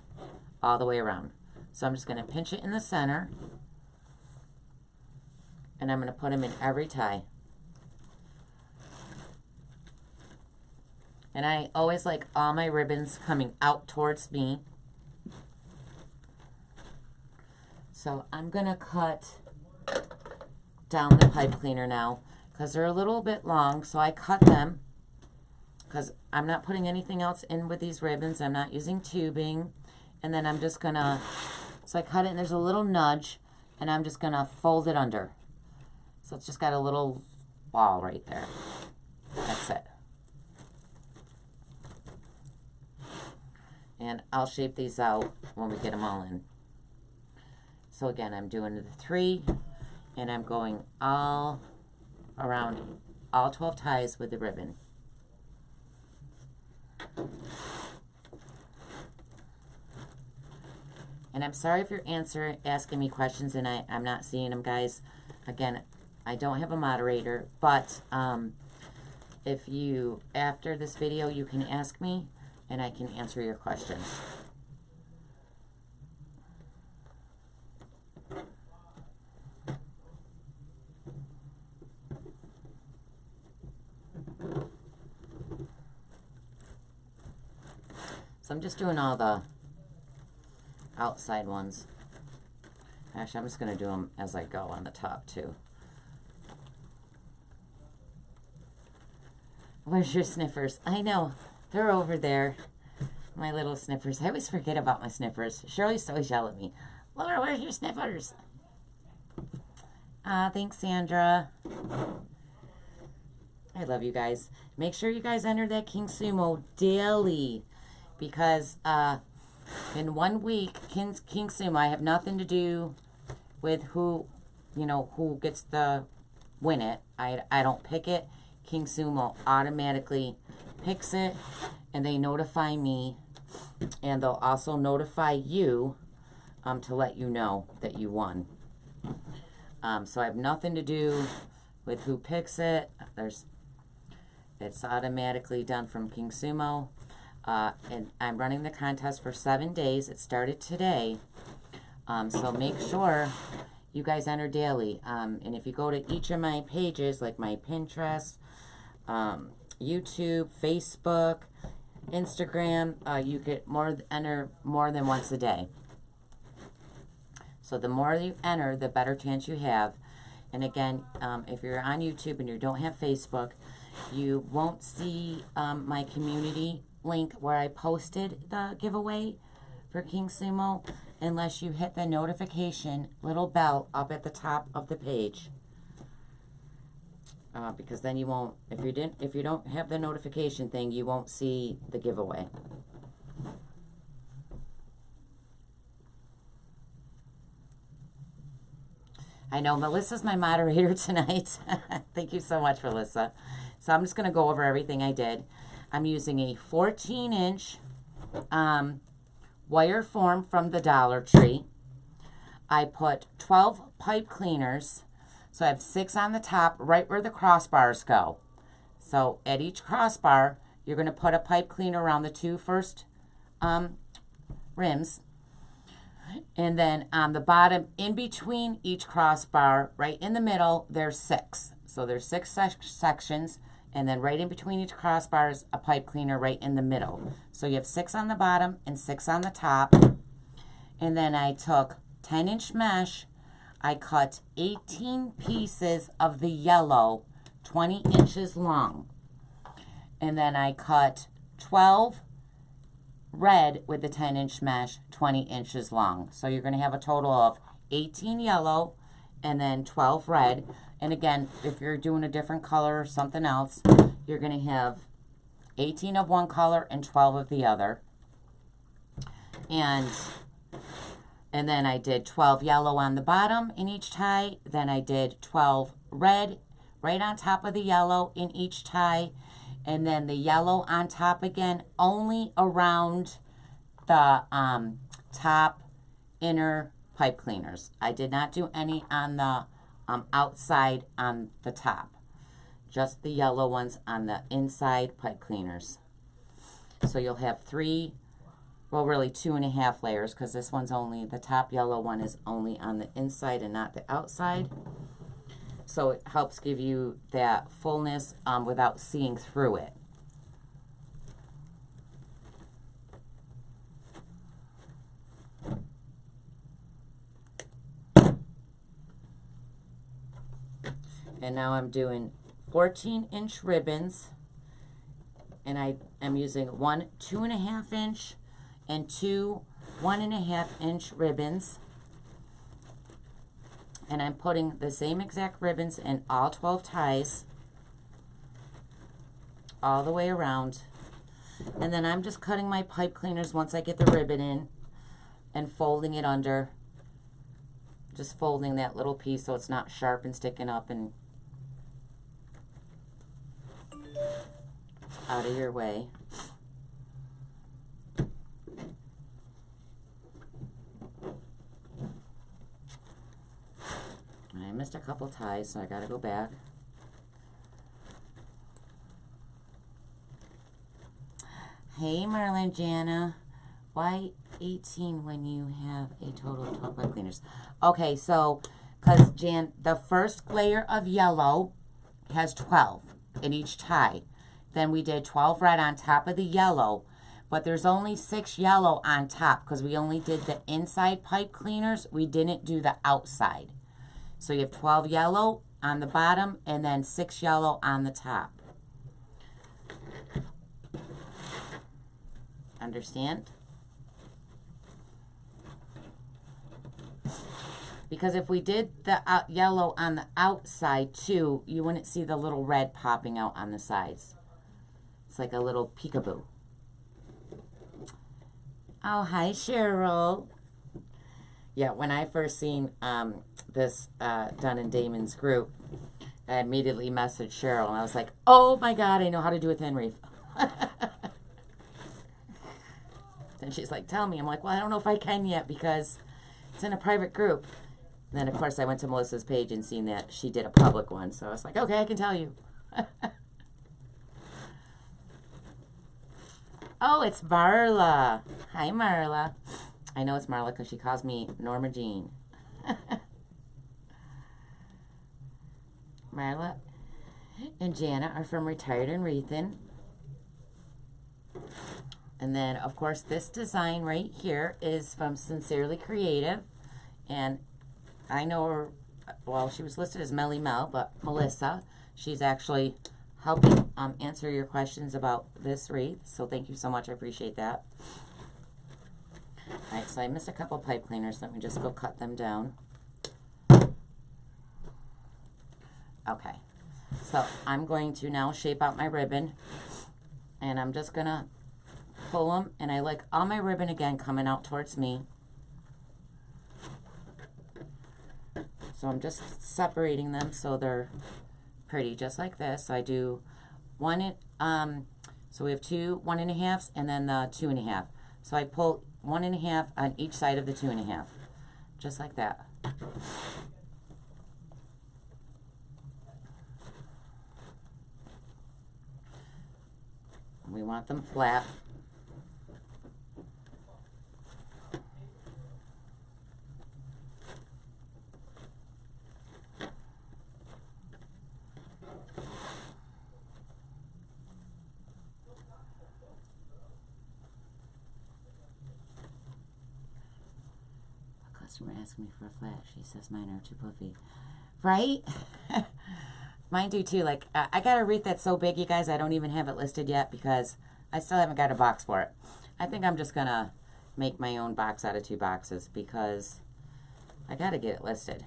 all the way around. So I'm just going to pinch it in the center. And I'm going to put them in every tie. And I always like all my ribbons coming out towards me. So I'm going to cut down the pipe cleaner now, because they're a little bit long. So I cut them, because I'm not putting anything else in with these ribbons. I'm not using tubing. And then I'm just going to, so I cut it and there's a little nudge, and I'm just going to fold it under. So it's just got a little ball right there. That's it. And I'll shape these out when we get them all in. So again, I'm doing the 3, and I'm going all around all 12 ties with the ribbon. And I'm sorry if you're asking me questions and I'm not seeing them, guys. Again, I don't have a moderator, but if you, after this video, you can ask me and I can answer your questions. So I'm just doing all the outside ones. Actually, I'm just going to do them as I go on the top too. Where's your sniffers? I know, they're over there. My little sniffers. I always forget about my sniffers. Shirley's always yell at me. Laura, where's your sniffers? Thanks, Sandra. I love you guys. Make sure you guys enter that King Sumo daily, because in 1 week, King Sumo, I have nothing to do with who, you know, who gets the win it. I don't pick it. King Sumo automatically picks it, and they notify me, and they'll also notify you to let you know that you won. So I have nothing to do with who picks it. It's automatically done from King Sumo. And I'm running the contest for 7 days. It started today. So make sure you guys enter daily. And if you go to each of my pages, like my Pinterest, YouTube, Facebook, Instagram, you get enter more than once a day. So the more you enter, the better chance you have. And again, if you're on YouTube and you don't have Facebook, you won't see my community link where I posted the giveaway for King Sumo unless you hit the notification little bell up at the top of the page. Because then you won't, if you don't have the notification thing, you won't see the giveaway. I know Melissa's my moderator tonight. Thank you so much, Melissa. So I'm just going to go over everything I did. I'm using a 14-inch wire form from the Dollar Tree. I put 12 pipe cleaners. So I have 6 on the top, right where the crossbars go. So at each crossbar, you're going to put a pipe cleaner around the 2 first rims. And then on the bottom, in between each crossbar, right in the middle, there's 6. So there's 6 sections. And then right in between each crossbar is a pipe cleaner right in the middle. So you have 6 on the bottom and 6 on the top. And then I took 10-inch mesh. I cut 18 pieces of the yellow, 20 inches long. And then I cut 12 red with the 10-inch mesh, 20 inches long. So you're going to have a total of 18 yellow and then 12 red. And again, if you're doing a different color or something else, you're going to have 18 of one color and 12 of the other. And then I did 12 yellow on the bottom in each tie. Then I did 12 red right on top of the yellow in each tie. And then the yellow on top again, only around the top inner pipe cleaners. I did not do any on the outside on the top. Just the yellow ones on the inside pipe cleaners. So you'll have 3, well really 2.5 layers, because this one's only, the top yellow one is only on the inside and not the outside. So it helps give you that fullness without seeing through it. And now I'm doing 14-inch ribbons, and I am using 1 2.5-inch and 2 1.5-inch ribbons. And I'm putting the same exact ribbons in all 12 ties all the way around. And then I'm just cutting my pipe cleaners once I get the ribbon in and folding it under Just folding that little piece so it's not sharp and sticking up and out of your way. I missed a couple ties, so I gotta go back. Hey, Marlon, Jana. Why 18 when you have a total of 12 pipe cleaners? Okay, so, because, Jan, the first layer of yellow has 12 in each tie. Then we did 12 red on top of the yellow. But there's only 6 yellow on top because we only did the inside pipe cleaners. We didn't do the outside. So you have 12 yellow on the bottom and then 6 yellow on the top. Understand? Because if we did the yellow on the outside too, you wouldn't see the little red popping out on the sides. It's like a little peekaboo. Oh, hi, Cheryl. Yeah, when I first seen this done in Damon's group, I immediately messaged Cheryl, and I was like, oh my God, I know how to do a thin wreath. And she's like, tell me. I'm like, well, I don't know if I can yet because it's in a private group. And then, of course, I went to Melissa's page and seen that she did a public one. So I was like, okay, I can tell you. Oh, it's Marla. Hi, Marla. I know it's Marla because she calls me Norma Jean. Marla and Jana are from Retired and Wreathin'. And then, of course, this design right here is from Sincerely Creative. And I know her, well, she was listed as Melly Mel, but Melissa, she's actually helping answer your questions about this wreath. So thank you so much. I appreciate that. All right, so I missed a couple pipe cleaners. Let me just go cut them down. Okay, so I'm going to now shape out my ribbon. And I'm just going to pull them, and I like all my ribbon again coming out towards me. So I'm just separating them so they're pretty, just like this. So I do one, so we have 2 1.5s and then the 2.5. So I pull 1.5 on each side of the 2.5, just like that. We want them flat. Customer asked me for a flat. She says mine are too puffy. Right? Mine do too. Like, I got a wreath that's so big, you guys, I don't even have it listed yet because I still haven't got a box for it. I think I'm just going to make my own box out of 2 boxes because I got to get it listed.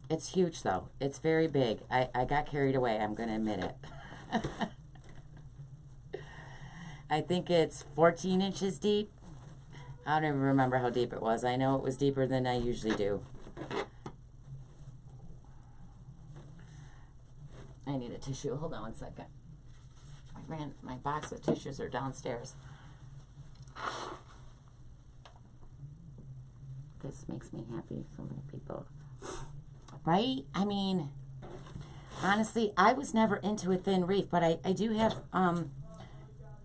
It's huge, though. It's very big. I got carried away. I'm going to admit it. I think it's 14 inches deep. I don't even remember how deep it was. I know it was deeper than I usually do. I need a tissue. Hold on one second. My box of tissues are downstairs. This makes me happy. So many people. Right? I mean, honestly, I was never into a thin wreath, but I do have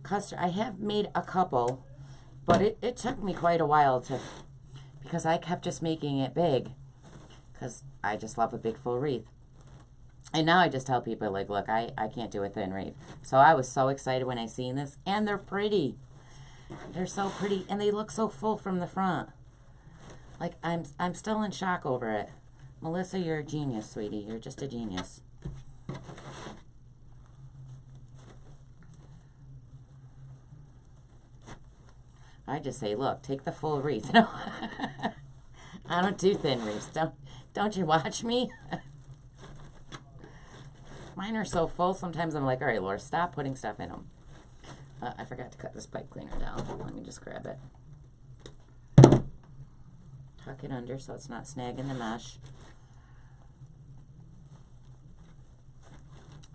custard. I have made a couple. But it took me quite a while because I kept just making it big because I just love a big full wreath. And now I just tell people, like, look, I can't do a thin wreath. So I was so excited when I seen this. And they're pretty. They're so pretty. And they look so full from the front. Like, I'm still in shock over it. Melissa, you're a genius, sweetie. You're just a genius. I just say, look, take the full wreath. No, I don't do thin wreaths. Don't you watch me? Mine are so full, sometimes I'm like, all right, Laura, stop putting stuff in them. I forgot to cut this pipe cleaner down. Let me just grab it. tuck it under so it's not snagging the mesh.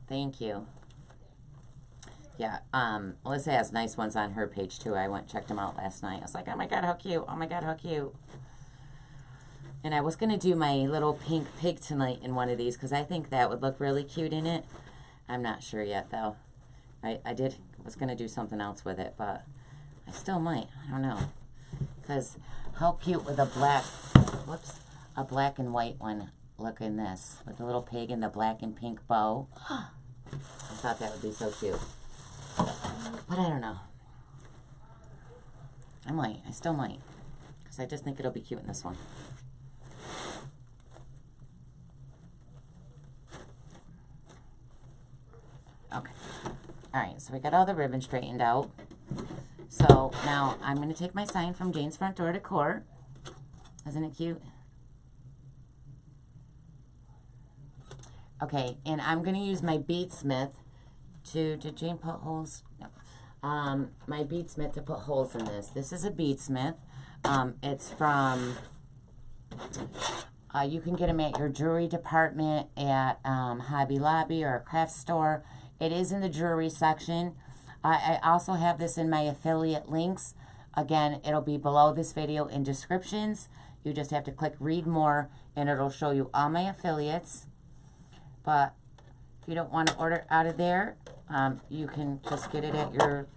Thank you. Yeah, Melissa has nice ones on her page too. I went and checked them out last night. I was like, oh my god, how cute. Oh my god, how cute. And I was going to do my little pink pig tonight in one of these because I think that would look really cute in it. I'm not sure yet though. I was going to do something else with it, but I still might. I don't know. Because how cute would a black, whoops, a black and white one look in this with a little pig and the black and pink bow. I thought that would be so cute. But I don't know. I still might. Because I just think it'll be cute in this one. Okay. Alright, so we got all the ribbon straightened out. So now I'm going to take my sign from Jane's Front Door Decor. Isn't it cute? Okay, and I'm going to use my beadsmith did Jane put holes? No. My beadsmith to put holes in this. This is a beadsmith. It's from, you can get them at your jewelry department at Hobby Lobby or a craft store. It is in the jewelry section. I also have this in my affiliate links. Again, it'll be below this video in descriptions. You just have to click read more and it'll show you all my affiliates. But if you don't want to order out of there, you can just get it at your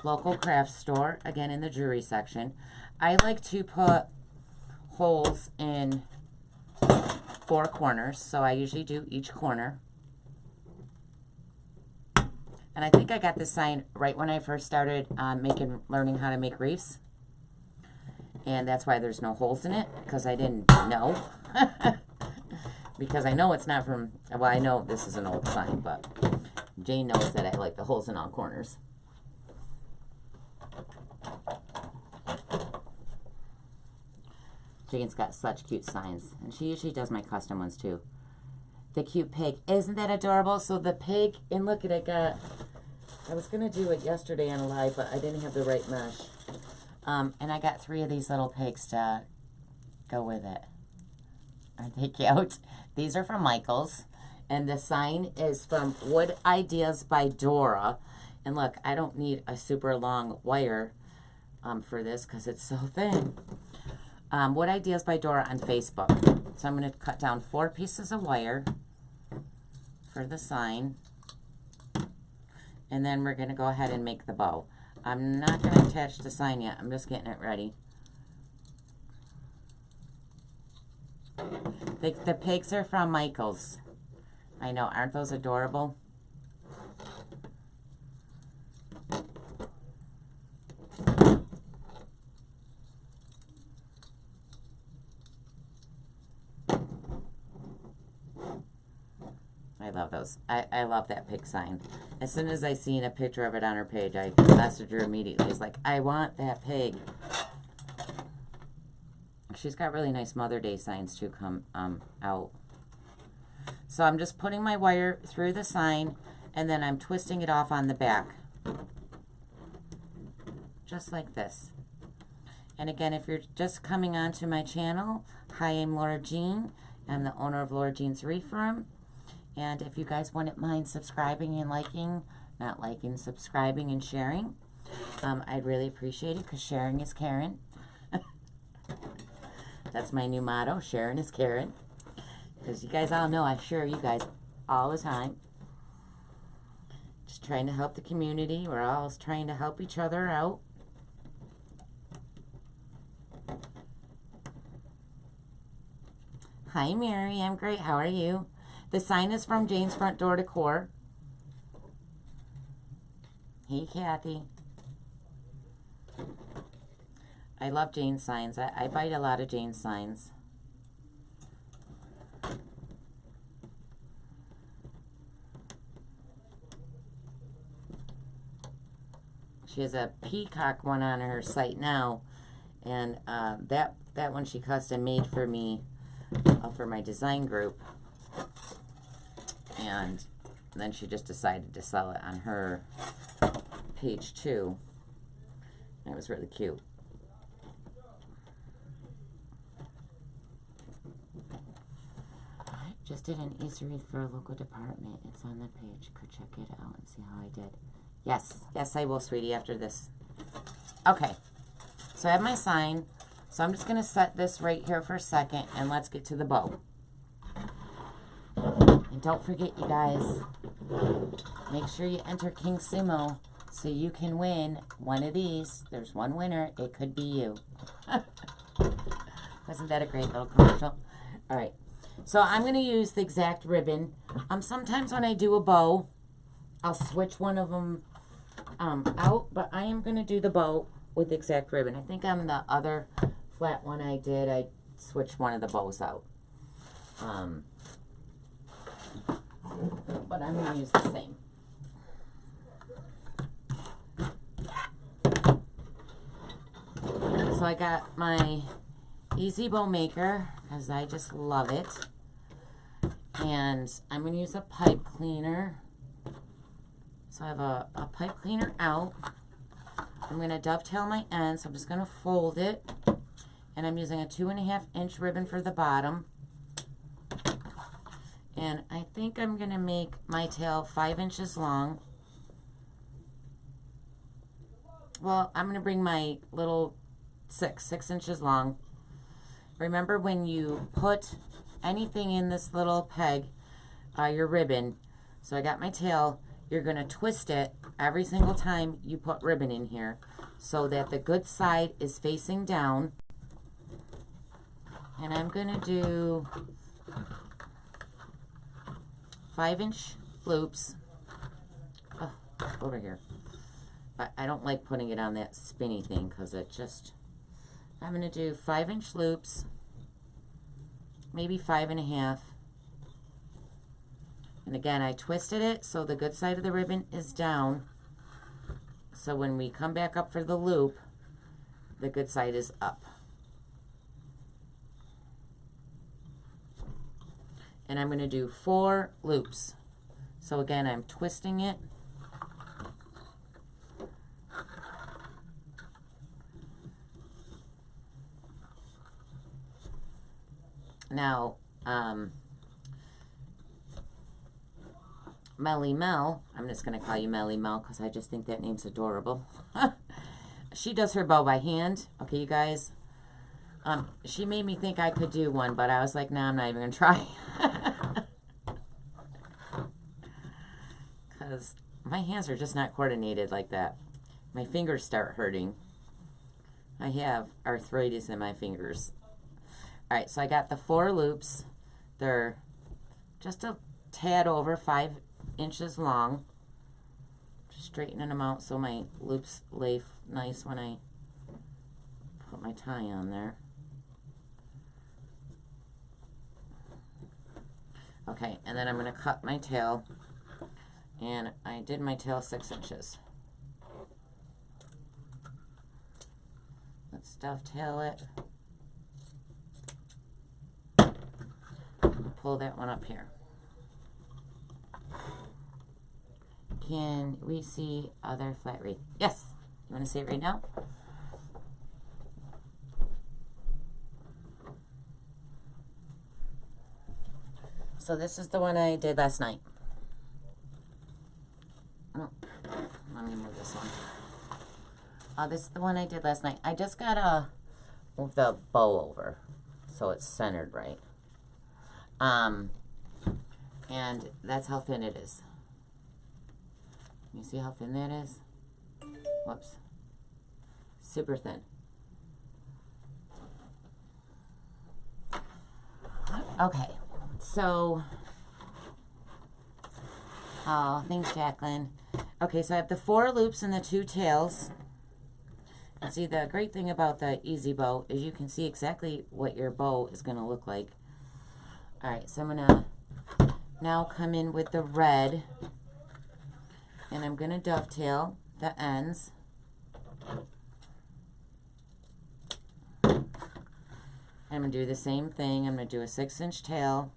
local craft store, again in the jewelry section. I like to put holes in 4 corners, so I usually do each corner. And I think I got this sign right when I first started learning how to make wreaths. And that's why there's no holes in it, because I didn't know. Because I know it's not from, well, I know this is an old sign, but Jane knows that I like the holes in all corners. Jane's got such cute signs, and she usually does my custom ones too. The cute pig. Isn't that adorable? So the pig, and look at it, I was going to do it yesterday on a live, but I didn't have the right mesh. And I got 3 of these little pigs to go with it. Aren't they cute? These are from Michael's. And the sign is from Wood Ideas by Dora. And look, I don't need a super long wire for this because it's so thin. Wood Ideas by Dora on Facebook. So I'm going to cut down 4 pieces of wire for the sign. And then we're going to go ahead and make the bow. I'm not going to attach the sign yet. I'm just getting it ready. The pigs are from Michael's. I know, aren't those adorable? I love those. I love that pig sign. As soon as I seen a picture of it on her page, I messaged her immediately. It's like, I want that pig. She's got really nice Mother Day signs too come out. So I'm just putting my wire through the sign and then I'm twisting it off on the back. Just like this. And again, if you're just coming onto my channel, hi, I'm Laura Jean. I'm the owner of LauraJeansWreathRoom. And if you guys wouldn't mind subscribing and liking, not liking, subscribing and sharing, I'd really appreciate it because sharing is caring. That's my new motto, sharing is caring. Because you guys all know I share you guys all the time. Just trying to help the community. We're all trying to help each other out. Hi, Mary. I'm great. How are you? The sign is from Jane's Front Door Decor. Hey, Kathy. I love Jane's signs. I bite a lot of Jane's signs. She has a peacock one on her site now, and that one she custom made for me for my design group, and then she just decided to sell it on her page too. And it was really cute. Just did an Easter wreath for a local department. It's on the page. Could check it out and see how I did. Yes, yes I will, sweetie, after this. Okay, so I have my sign. So I'm just going to set this right here for a second, and let's get to the bow. And don't forget, you guys, make sure you enter King Sumo so you can win one of these. There's one winner. It could be you. Wasn't that a great little commercial? All right. So I'm going to use the exact ribbon. Sometimes when I do a bow, I'll switch one of them out, but I am going to do the bow with the exact ribbon. I think on the other flat one I did, I switched one of the bows out. But I'm going to use the same. So I got my Easy Bow Maker, because I just love it. And I'm going to use a pipe cleaner. So I have a pipe cleaner out. I'm going to dovetail my end, so I'm just going to fold it. And I'm using a 2.5 inch ribbon for the bottom. And I think I'm going to make my tail 5 inches long. Well, I'm going to bring my little 6 inches long. Remember, when you put anything in this little peg, your ribbon, so I got my tail, you're going to twist it every single time you put ribbon in here so that the good side is facing down. And I'm going to do 5-inch loops. Oh, over here. But I don't like putting it on that spinny thing because it just... I'm going to do 5-inch loops, maybe 5.5. And again, I twisted it so the good side of the ribbon is down. So when we come back up for the loop, the good side is up. And I'm going to do 4 loops. So again, I'm twisting it. Now, Melly Mel, I'm just going to call you Melly Mel because I just think that name's adorable. She does her bow by hand. Okay, you guys. She made me think I could do one, but I was like, nah, I'm not even going to try. Because my hands are just not coordinated like that. My fingers start hurting. I have arthritis in my fingers. All right, so I got the 4 loops. They're just a tad over 5 inches long. Just straightening them out so my loops lay nice when I put my tie on there. Okay, and then I'm going to cut my tail. And I did my tail 6 inches. Let's dovetail it. Pull that one up here. Can we see other flat wreath? Yes. You want to see it right now? So this is the one I did last night. Oh, let me move this one. This is the one I did last night. I just gotta move the bow over so it's centered right. And that's how thin it is. You see how thin that is? Whoops. Super thin. Okay, so, oh, thanks, Jacqueline. Okay, so I have the 4 loops and the 2 tails. And see, the great thing about the Easy Bow is you can see exactly what your bow is going to look like. All right, so I'm going to now come in with the red, and I'm going to dovetail the ends. And I'm going to do the same thing. I'm going to do a 6-inch tail.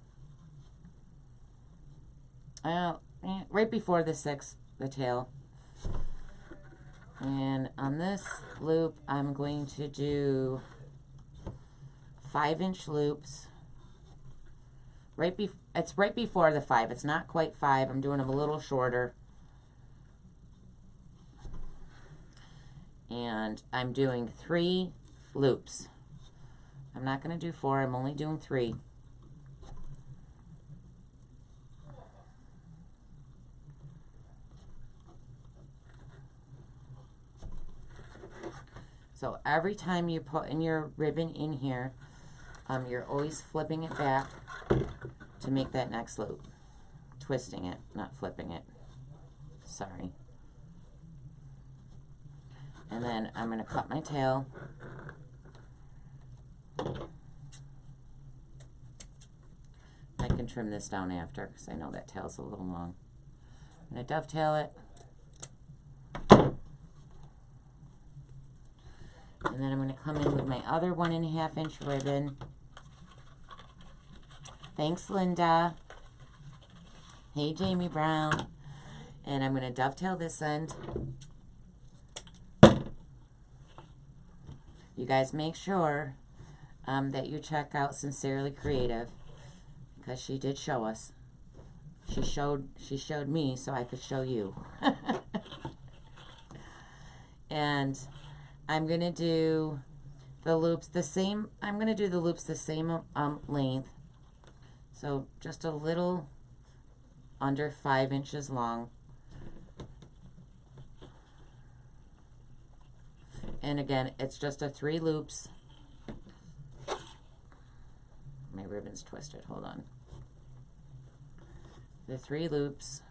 Right before the tail. And on this loop, I'm going to do 5-inch loops it's right before the 5. It's not quite 5. I'm doing them a little shorter. And I'm doing 3 loops. I'm not going to do 4. I'm only doing 3. So every time you put in your ribbon in here, you're always flipping it back to make that next loop. Twisting it, not flipping it. Sorry. And then I'm going to cut my tail. I can trim this down after because I know that tail's a little long. I'm going to dovetail it. And then I'm going to come in with my other 1.5 inch ribbon. Thanks, Linda. Hey, Jamie Brown. And I'm going to dovetail this end. You guys make sure that you check out Sincerely Creative because she did show us. She showed me so I could show you. And I'm going to do the loops the same. I'm going to do the loops the same length. So just a little under 5 inches long. And again, it's just a 3 loops. My ribbon's twisted. Hold on. The 3 loops.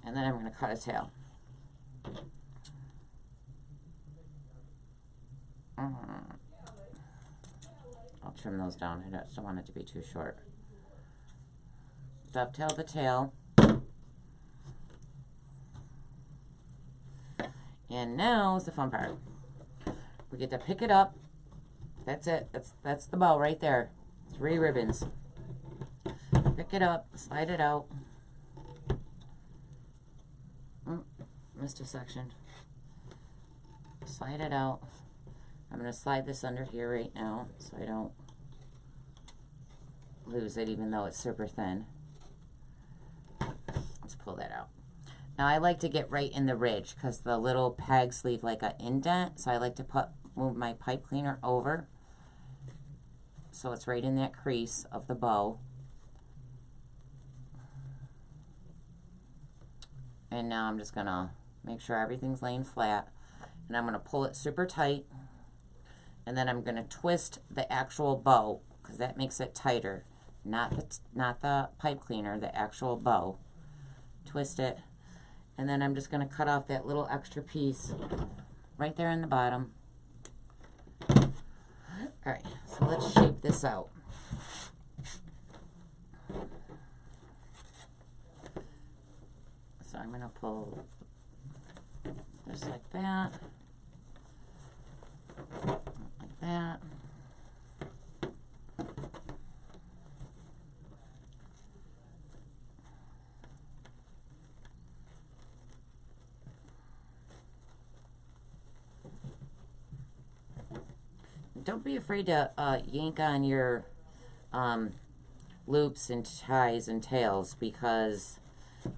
And then I'm going to cut a tail. I'll trim those down. I just don't want it to be too short. Dovetail the tail. And now is the fun part. We get to pick it up. That's it. That's the bow right there. 3 ribbons. Pick it up, slide it out. Missed a section. Slide it out. I'm going to slide this under here right now so I don't lose it even though it's super thin. Let's pull that out. Now I like to get right in the ridge because the little pegs leave like an indent, so I like to move my pipe cleaner over so it's right in that crease of the bow. And now I'm just going to make sure everything's laying flat, and I'm going to pull it super tight, and then I'm going to twist the actual bow because that makes it tighter, not the pipe cleaner, the actual bow. Twist it, and then I'm just going to cut off that little extra piece right there in the bottom. Alright, so let's shape this out. So I'm going to pull just like that, like that. Don't be afraid to yank on your loops and ties and tails because,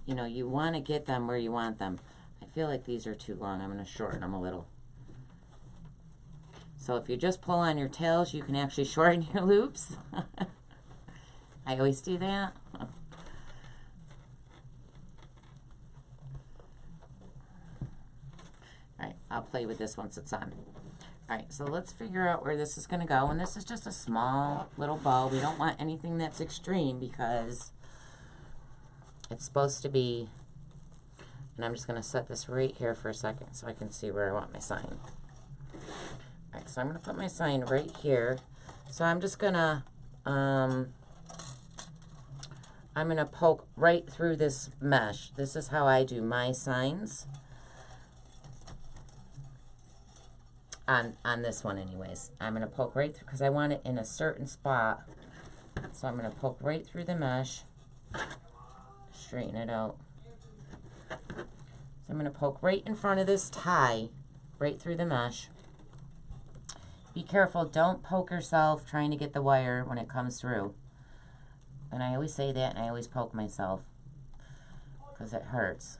you know, you want to get them where you want them. I feel like these are too long. I'm going to shorten them a little. So if you just pull on your tails, you can actually shorten your loops. I always do that. Alright, I'll play with this once it's on. Alright, so let's figure out where this is going to go. And this is just a small little bow. We don't want anything that's extreme because it's supposed to be, and I'm just going to set this right here for a second so I can see where I want my sign. Alright, so I'm going to put my sign right here. So I'm just going to, I'm going to poke right through this mesh. This is how I do my signs. On this one anyways. I'm going to poke right through because I want it in a certain spot So I'm going to poke right through the mesh, straighten it out. So I'm going to poke right in front of this tie, right through the mesh. Be careful, don't poke yourself trying to get the wire when it comes through. And I always say that, and I always poke myself because it hurts.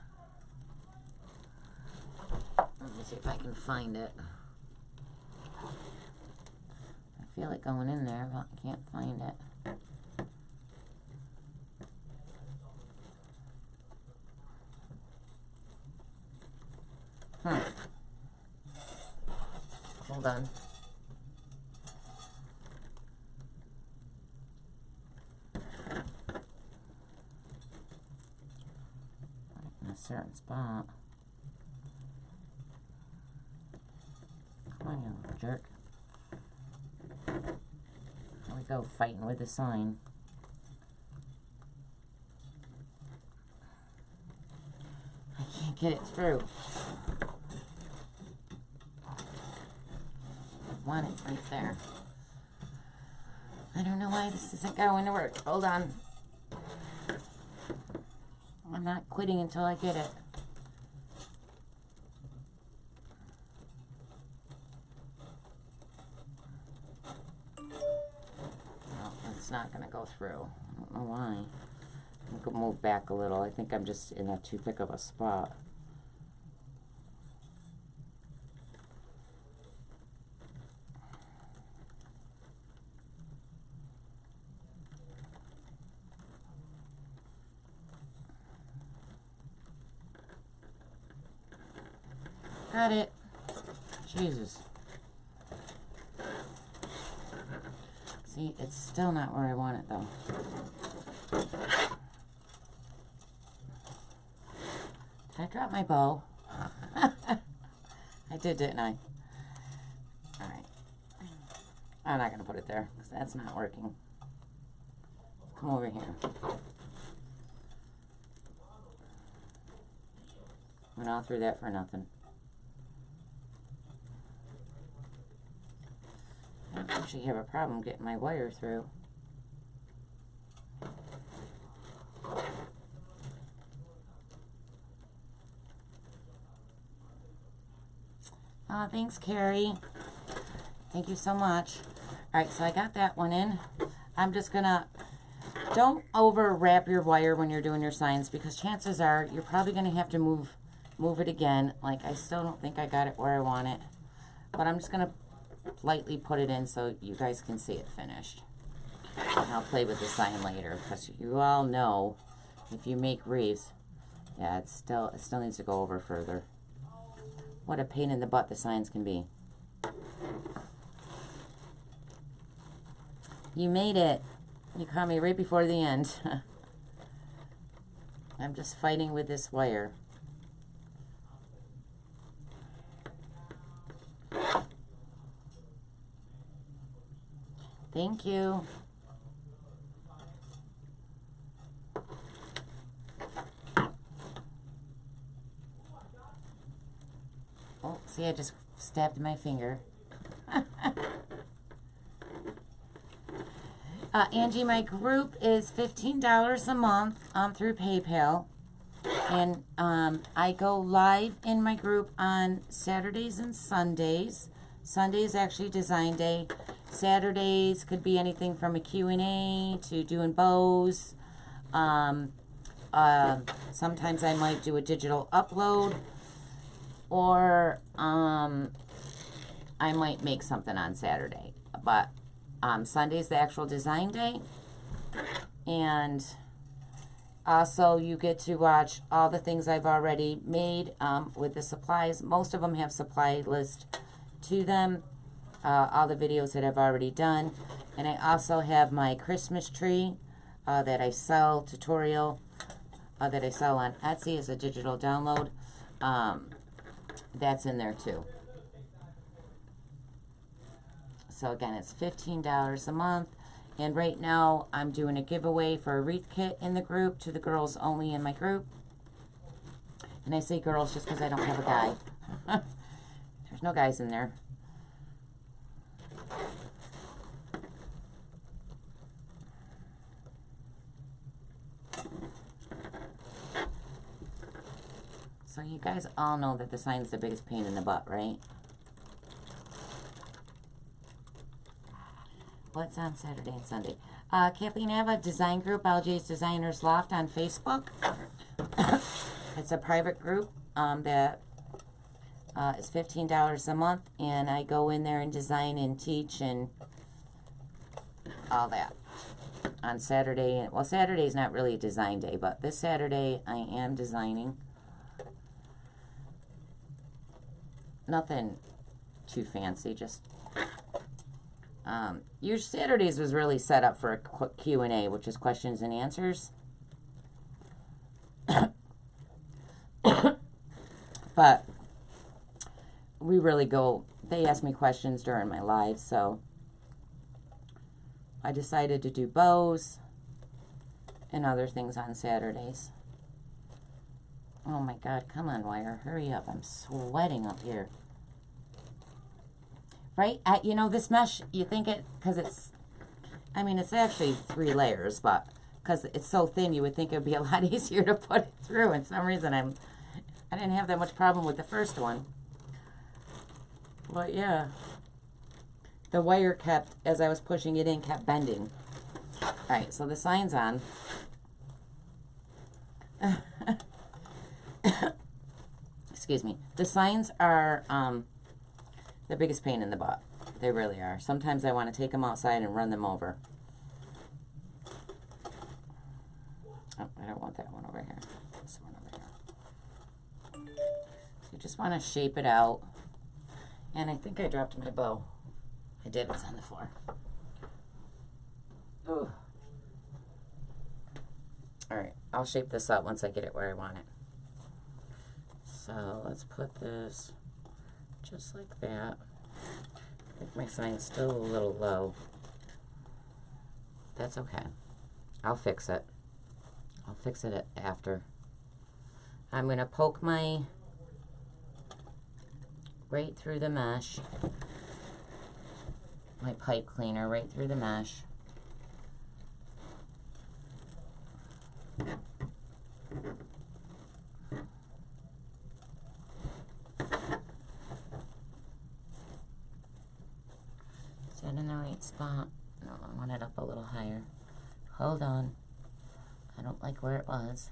Let me see if I can find it. I feel like going in there, but I can't find it. Hold on. In a certain spot. Come on, you little jerk. Here we go, fighting with the sign. I can't get it through. I want it right there. I don't know why this isn't going to work. Hold on. I'm not quitting until I get it. No, it's not going to go through. I don't know why. I could move back a little. I think I'm just in too thick of a spot. Got it. Jesus. See, it's still not where I want it though. Did I drop my bow? I did, didn't I? Alright. I'm not going to put it there because that's not working. Come over here. Went all through that for nothing. I actually have a problem getting my wire through. Oh, thanks, Carrie. Thank you so much. Alright, so I got that one in. I'm just gonna, don't over wrap your wire when you're doing your signs because chances are you're probably gonna have to move it again. Like, I still don't think I got it where I want it. But I'm just gonna lightly put it in so you guys can see it finished. And I'll play with the sign later because you all know if you make wreaths, yeah, it still needs to go over further. What a pain in the butt the signs can be. You made it. You caught me right before the end. I'm just fighting with this wire. Thank you. Oh, see, I just stabbed my finger. Angie, my group is $15 a month through PayPal. And I go live in my group on Saturdays and Sundays. Sunday is actually design day. Saturdays could be anything from a Q&A to doing bows. Sometimes I might do a digital upload. Or I might make something on Saturday. But Sunday's the actual design day. And also you get to watch all the things I've already made with the supplies. Most of them have supply list to them. All the videos that I've already done. And I also have my Christmas tree that I sell, tutorial that I sell on Etsy as a digital download. That's in there too. So again, it's $15 a month. And right now, I'm doing a giveaway for a wreath kit in the group to the girls only in my group. And I say girls just because I don't have a guy. There's no guys in there. So you guys all know that the sign's the biggest pain in the butt, right? What's on Saturday and Sunday? Kathleen, I have a design group, LJ's Designers Loft on Facebook. It's a private group that is $15 a month, and I go in there and design and teach and all that on Saturday. Well, Saturday's not really a design day, but this Saturday I am designing. Nothing too fancy, just your Saturdays was really set up for a quick Q&A, which is questions and answers. But we really go, they ask me questions during my live, so I decided to do bows and other things on Saturdays. Oh my God, come on, wire, hurry up. I'm sweating up here. Right? You know, this mesh, you think it, because it's, I mean, it's actually 3 layers, but because it's so thin, you would think it would be a lot easier to put it through. And for some reason, I didn't have that much problem with the first one. But yeah, the wire kept, as I was pushing it in, kept bending. All right, so the sign's on. Excuse me. The signs are the biggest pain in the butt. They really are. Sometimes I want to take them outside and run them over. Oh, I don't want that one over here. This one over here. So you just want to shape it out. And I think I dropped my bow. I did. It's on the floor. Ooh. All right. I'll shape this up once I get it where I want it. So let's put this just like that. I think my sign's still a little low. That's okay. I'll fix it. I'll fix it after. I'm going to poke my right through the mesh. My pipe cleaner right through the mesh. Is that in the right spot? No, I want it up a little higher. Hold on. I don't like where it was.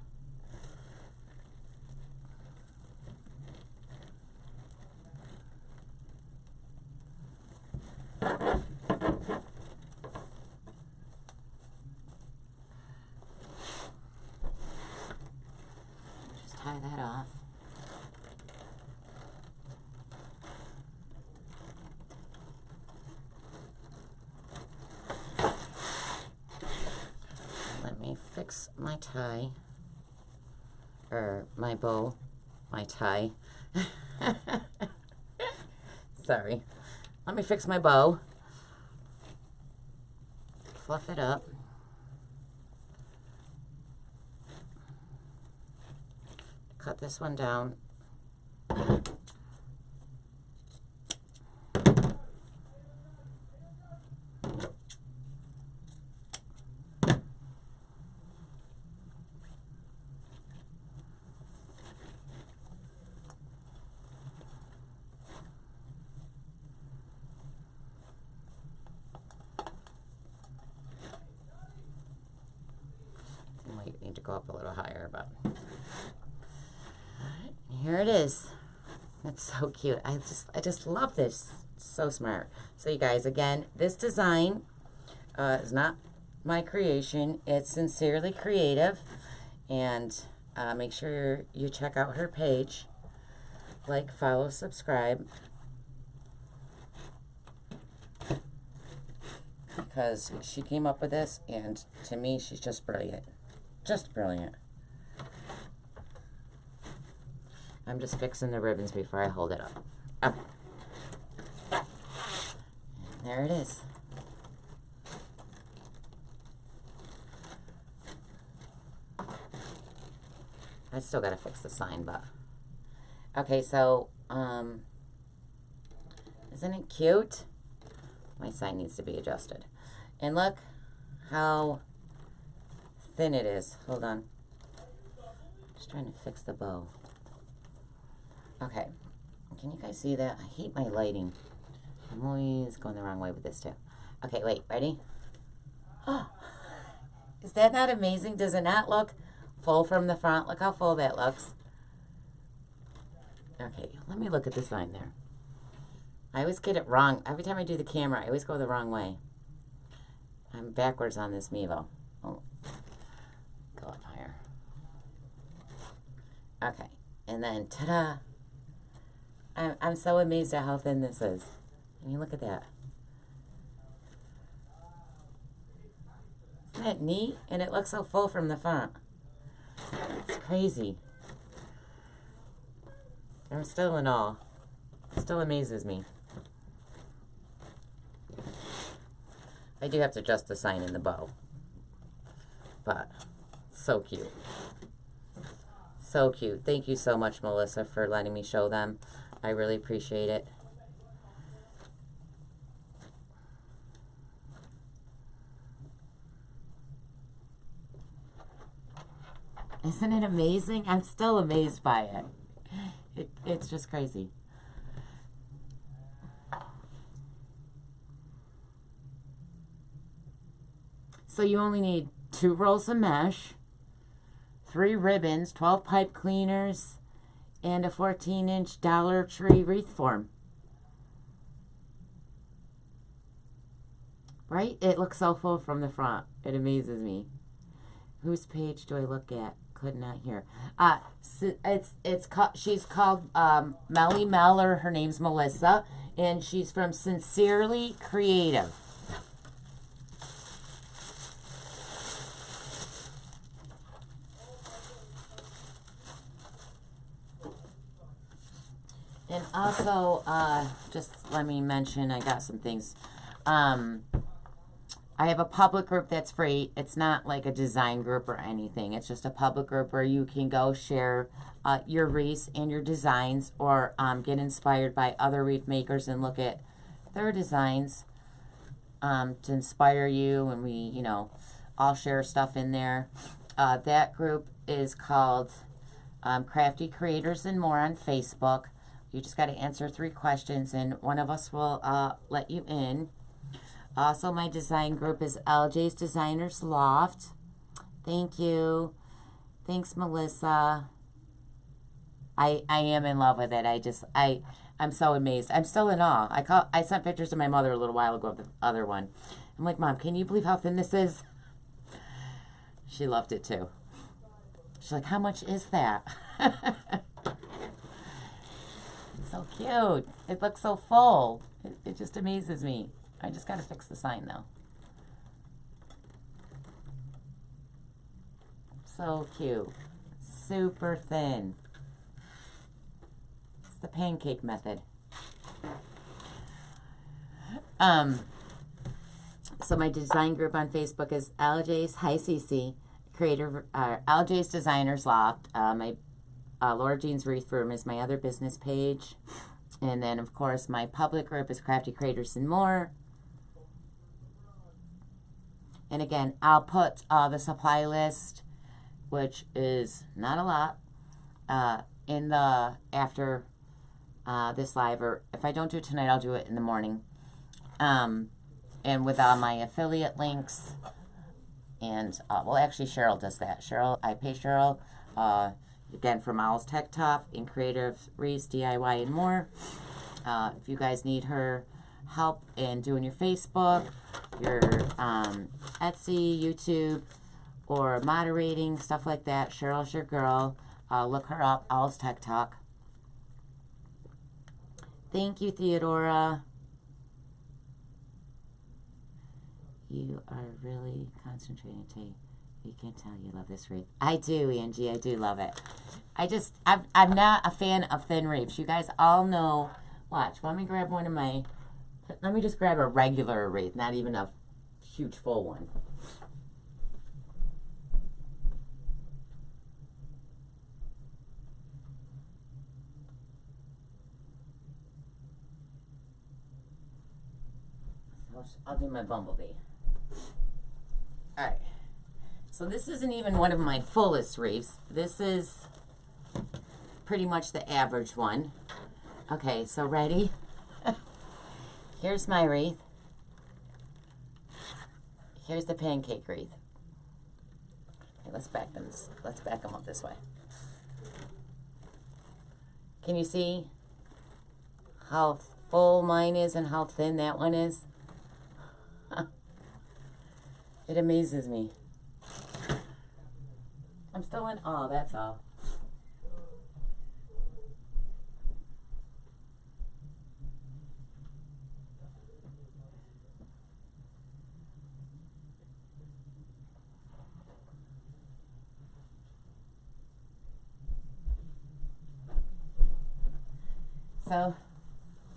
Just tie that off. Let me fix my tie, or my bow, my tie. Sorry. Let me fix my bow. Fluff it up. Cut this one down. Might need to go up a little higher, but here it is. It's so cute. I just love this. It's so smart. So you guys, again, this design is not my creation. It's Sincerely Creative, and make sure you check out her page. Like, follow, subscribe, because she came up with this, and to me, she's just brilliant. Just brilliant. I'm just fixing the ribbons before I hold it up. Okay. And there it is. I still gotta fix the sign, but okay, so isn't it cute? My sign needs to be adjusted. And look how thin it is. Hold on. Just trying to fix the bow. Okay. Can you guys see that? I hate my lighting. I'm always going the wrong way with this too. Okay, wait. Ready? Oh, is that not amazing? Does it not look full from the front? Look how full that looks. Okay, let me look at the sign there. I always get it wrong. Every time I do the camera, I always go the wrong way. I'm backwards on this Mevo. Oh, go up higher. Okay, and then ta-da! I'm so amazed at how thin this is. I mean, look at that. Isn't that neat? And it looks so full from the front. It's crazy. I'm still in awe. It still amazes me. I do have to adjust the sign in the bow. But, so cute. So cute. Thank you so much, Melissa, for letting me show them. I really appreciate it. Isn't it amazing? I'm still amazed by it. It's just crazy. So you only need 2 rolls of mesh, 3 ribbons, 12 pipe cleaners, and a 14-inch Dollar Tree wreath form. Right? It looks so full from the front. It amazes me. Whose page do I look at? Could not hear. She's called Melly Mel, or her name's Melissa, and she's from Sincerely Creative. And also, just let me mention, I got some things. I have a public group that's free. It's not like a design group or anything. It's just a public group where you can go share your wreaths and your designs, or get inspired by other wreath makers and look at their designs to inspire you. And we, you know, all share stuff in there. That group is called Crafty Creators and More on Facebook. You just got to answer 3 questions, and one of us will let you in. Also, my design group is LJ's Designers Loft. Thank you. Thanks, Melissa. I am in love with it. I'm so amazed. I'm still in awe. I sent pictures to my mother a little while ago of the other one. I'm like, Mom, can you believe how thin this is? She loved it too. She's like, how much is that? It's so cute. It looks so full. It just amazes me. I just got to fix the sign, though. So cute. Super thin. It's the pancake method. So my design group on Facebook is LJ's Hi CC, creator, LJ's Designers Loft. My LauraJeansWreathRoom is my other business page. And then, of course, my public group is Crafty Creators and More. And again, I'll put the supply list, which is not a lot, in the after this live. Or if I don't do it tonight, I'll do it in the morning. And with all my affiliate links. And, well, actually, Cheryl does that. I pay Cheryl, again, from Owl's Tech Talk in Creative Wreaths, DIY, and more. If you guys need her help in doing your Facebook, your Etsy, YouTube, or moderating, stuff like that, Cheryl's your girl. Look her up, Owl's Tech Talk. Thank you, Theodora. You are really concentrating today. You can tell you love this wreath. I do, Angie. I do love it. I'm not a fan of thin wreaths. You guys all know. Watch. Let me grab one of my. Let me just grab a regular wreath, not even a huge full one. So I'll do my bumblebee. All right. So this isn't even one of my fullest wreaths. This is pretty much the average one. Okay, so ready? Here's my wreath. Here's the pancake wreath. Okay, let's back them up this way. Can you see how full mine is and how thin that one is? It amazes me. I'm still in awe, that's all. So,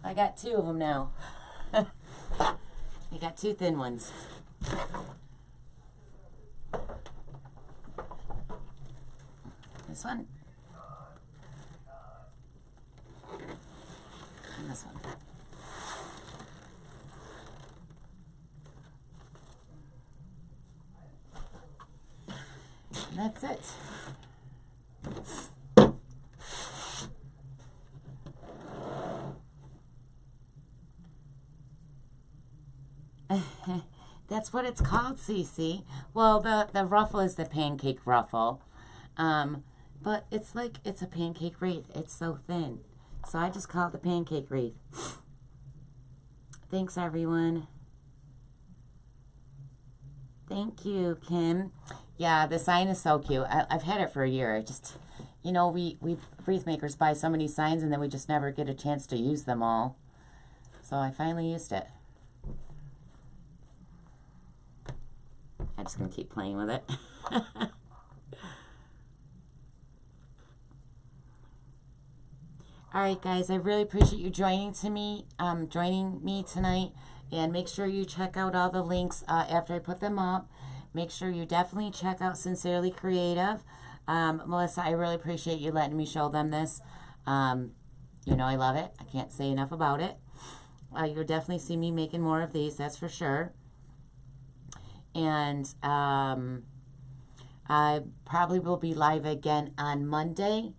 I got 2 of them now. I got 2 thin ones. This one. And this one. And that's it. That's what it's called, Cece. Well, the ruffle is the pancake ruffle. But it's like, it's a pancake wreath. It's so thin. So I just call it the pancake wreath. Thanks, everyone. Thank you, Kim. Yeah, the sign is so cute. I've had it for a year. I just, you know, we wreath makers buy so many signs and then we just never get a chance to use them all. So I finally used it. I'm just going to keep playing with it. All right, guys, I really appreciate you joining me tonight. And make sure you check out all the links after I put them up. Make sure you definitely check out Sincerely Creative. Melissa, I really appreciate you letting me show them this. You know I love it. I can't say enough about it. You'll definitely see me making more of these, that's for sure. And I probably will be live again on Monday.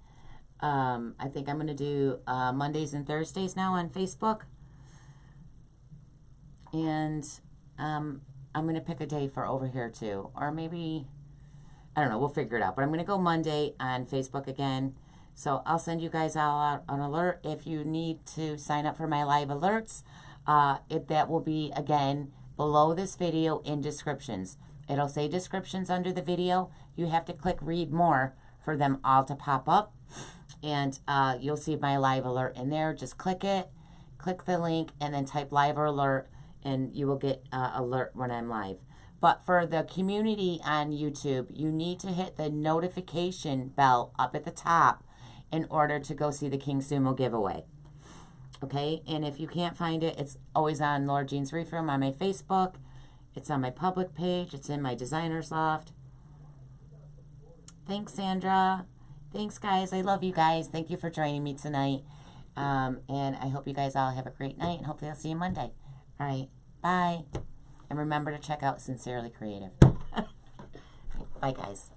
I think I'm going to do Mondays and Thursdays now on Facebook. And I'm going to pick a day for over here too. Or maybe, I don't know, we'll figure it out. But I'm going to go Monday on Facebook again. So I'll send you guys all out an alert if you need to sign up for my live alerts. That will be, again, below this video in descriptions. It'll say descriptions under the video. You have to click read more for them all to pop up. And you'll see my live alert in there. Just click it, click the link, and then type live or alert, and you will get alert when I'm live. But for the community on YouTube, you need to hit the notification bell up at the top in order to go see the King Sumo giveaway. Okay, and if you can't find it, it's always on LauraJeansWreathRoom on my Facebook. It's on my public page. It's in my designer's loft. Thanks, Sandra. Thanks, guys. I love you guys. Thank you for joining me tonight. And I hope you guys all have a great night, and hopefully I'll see you Monday. All right, bye. And remember to check out Sincerely Creative. Bye, guys.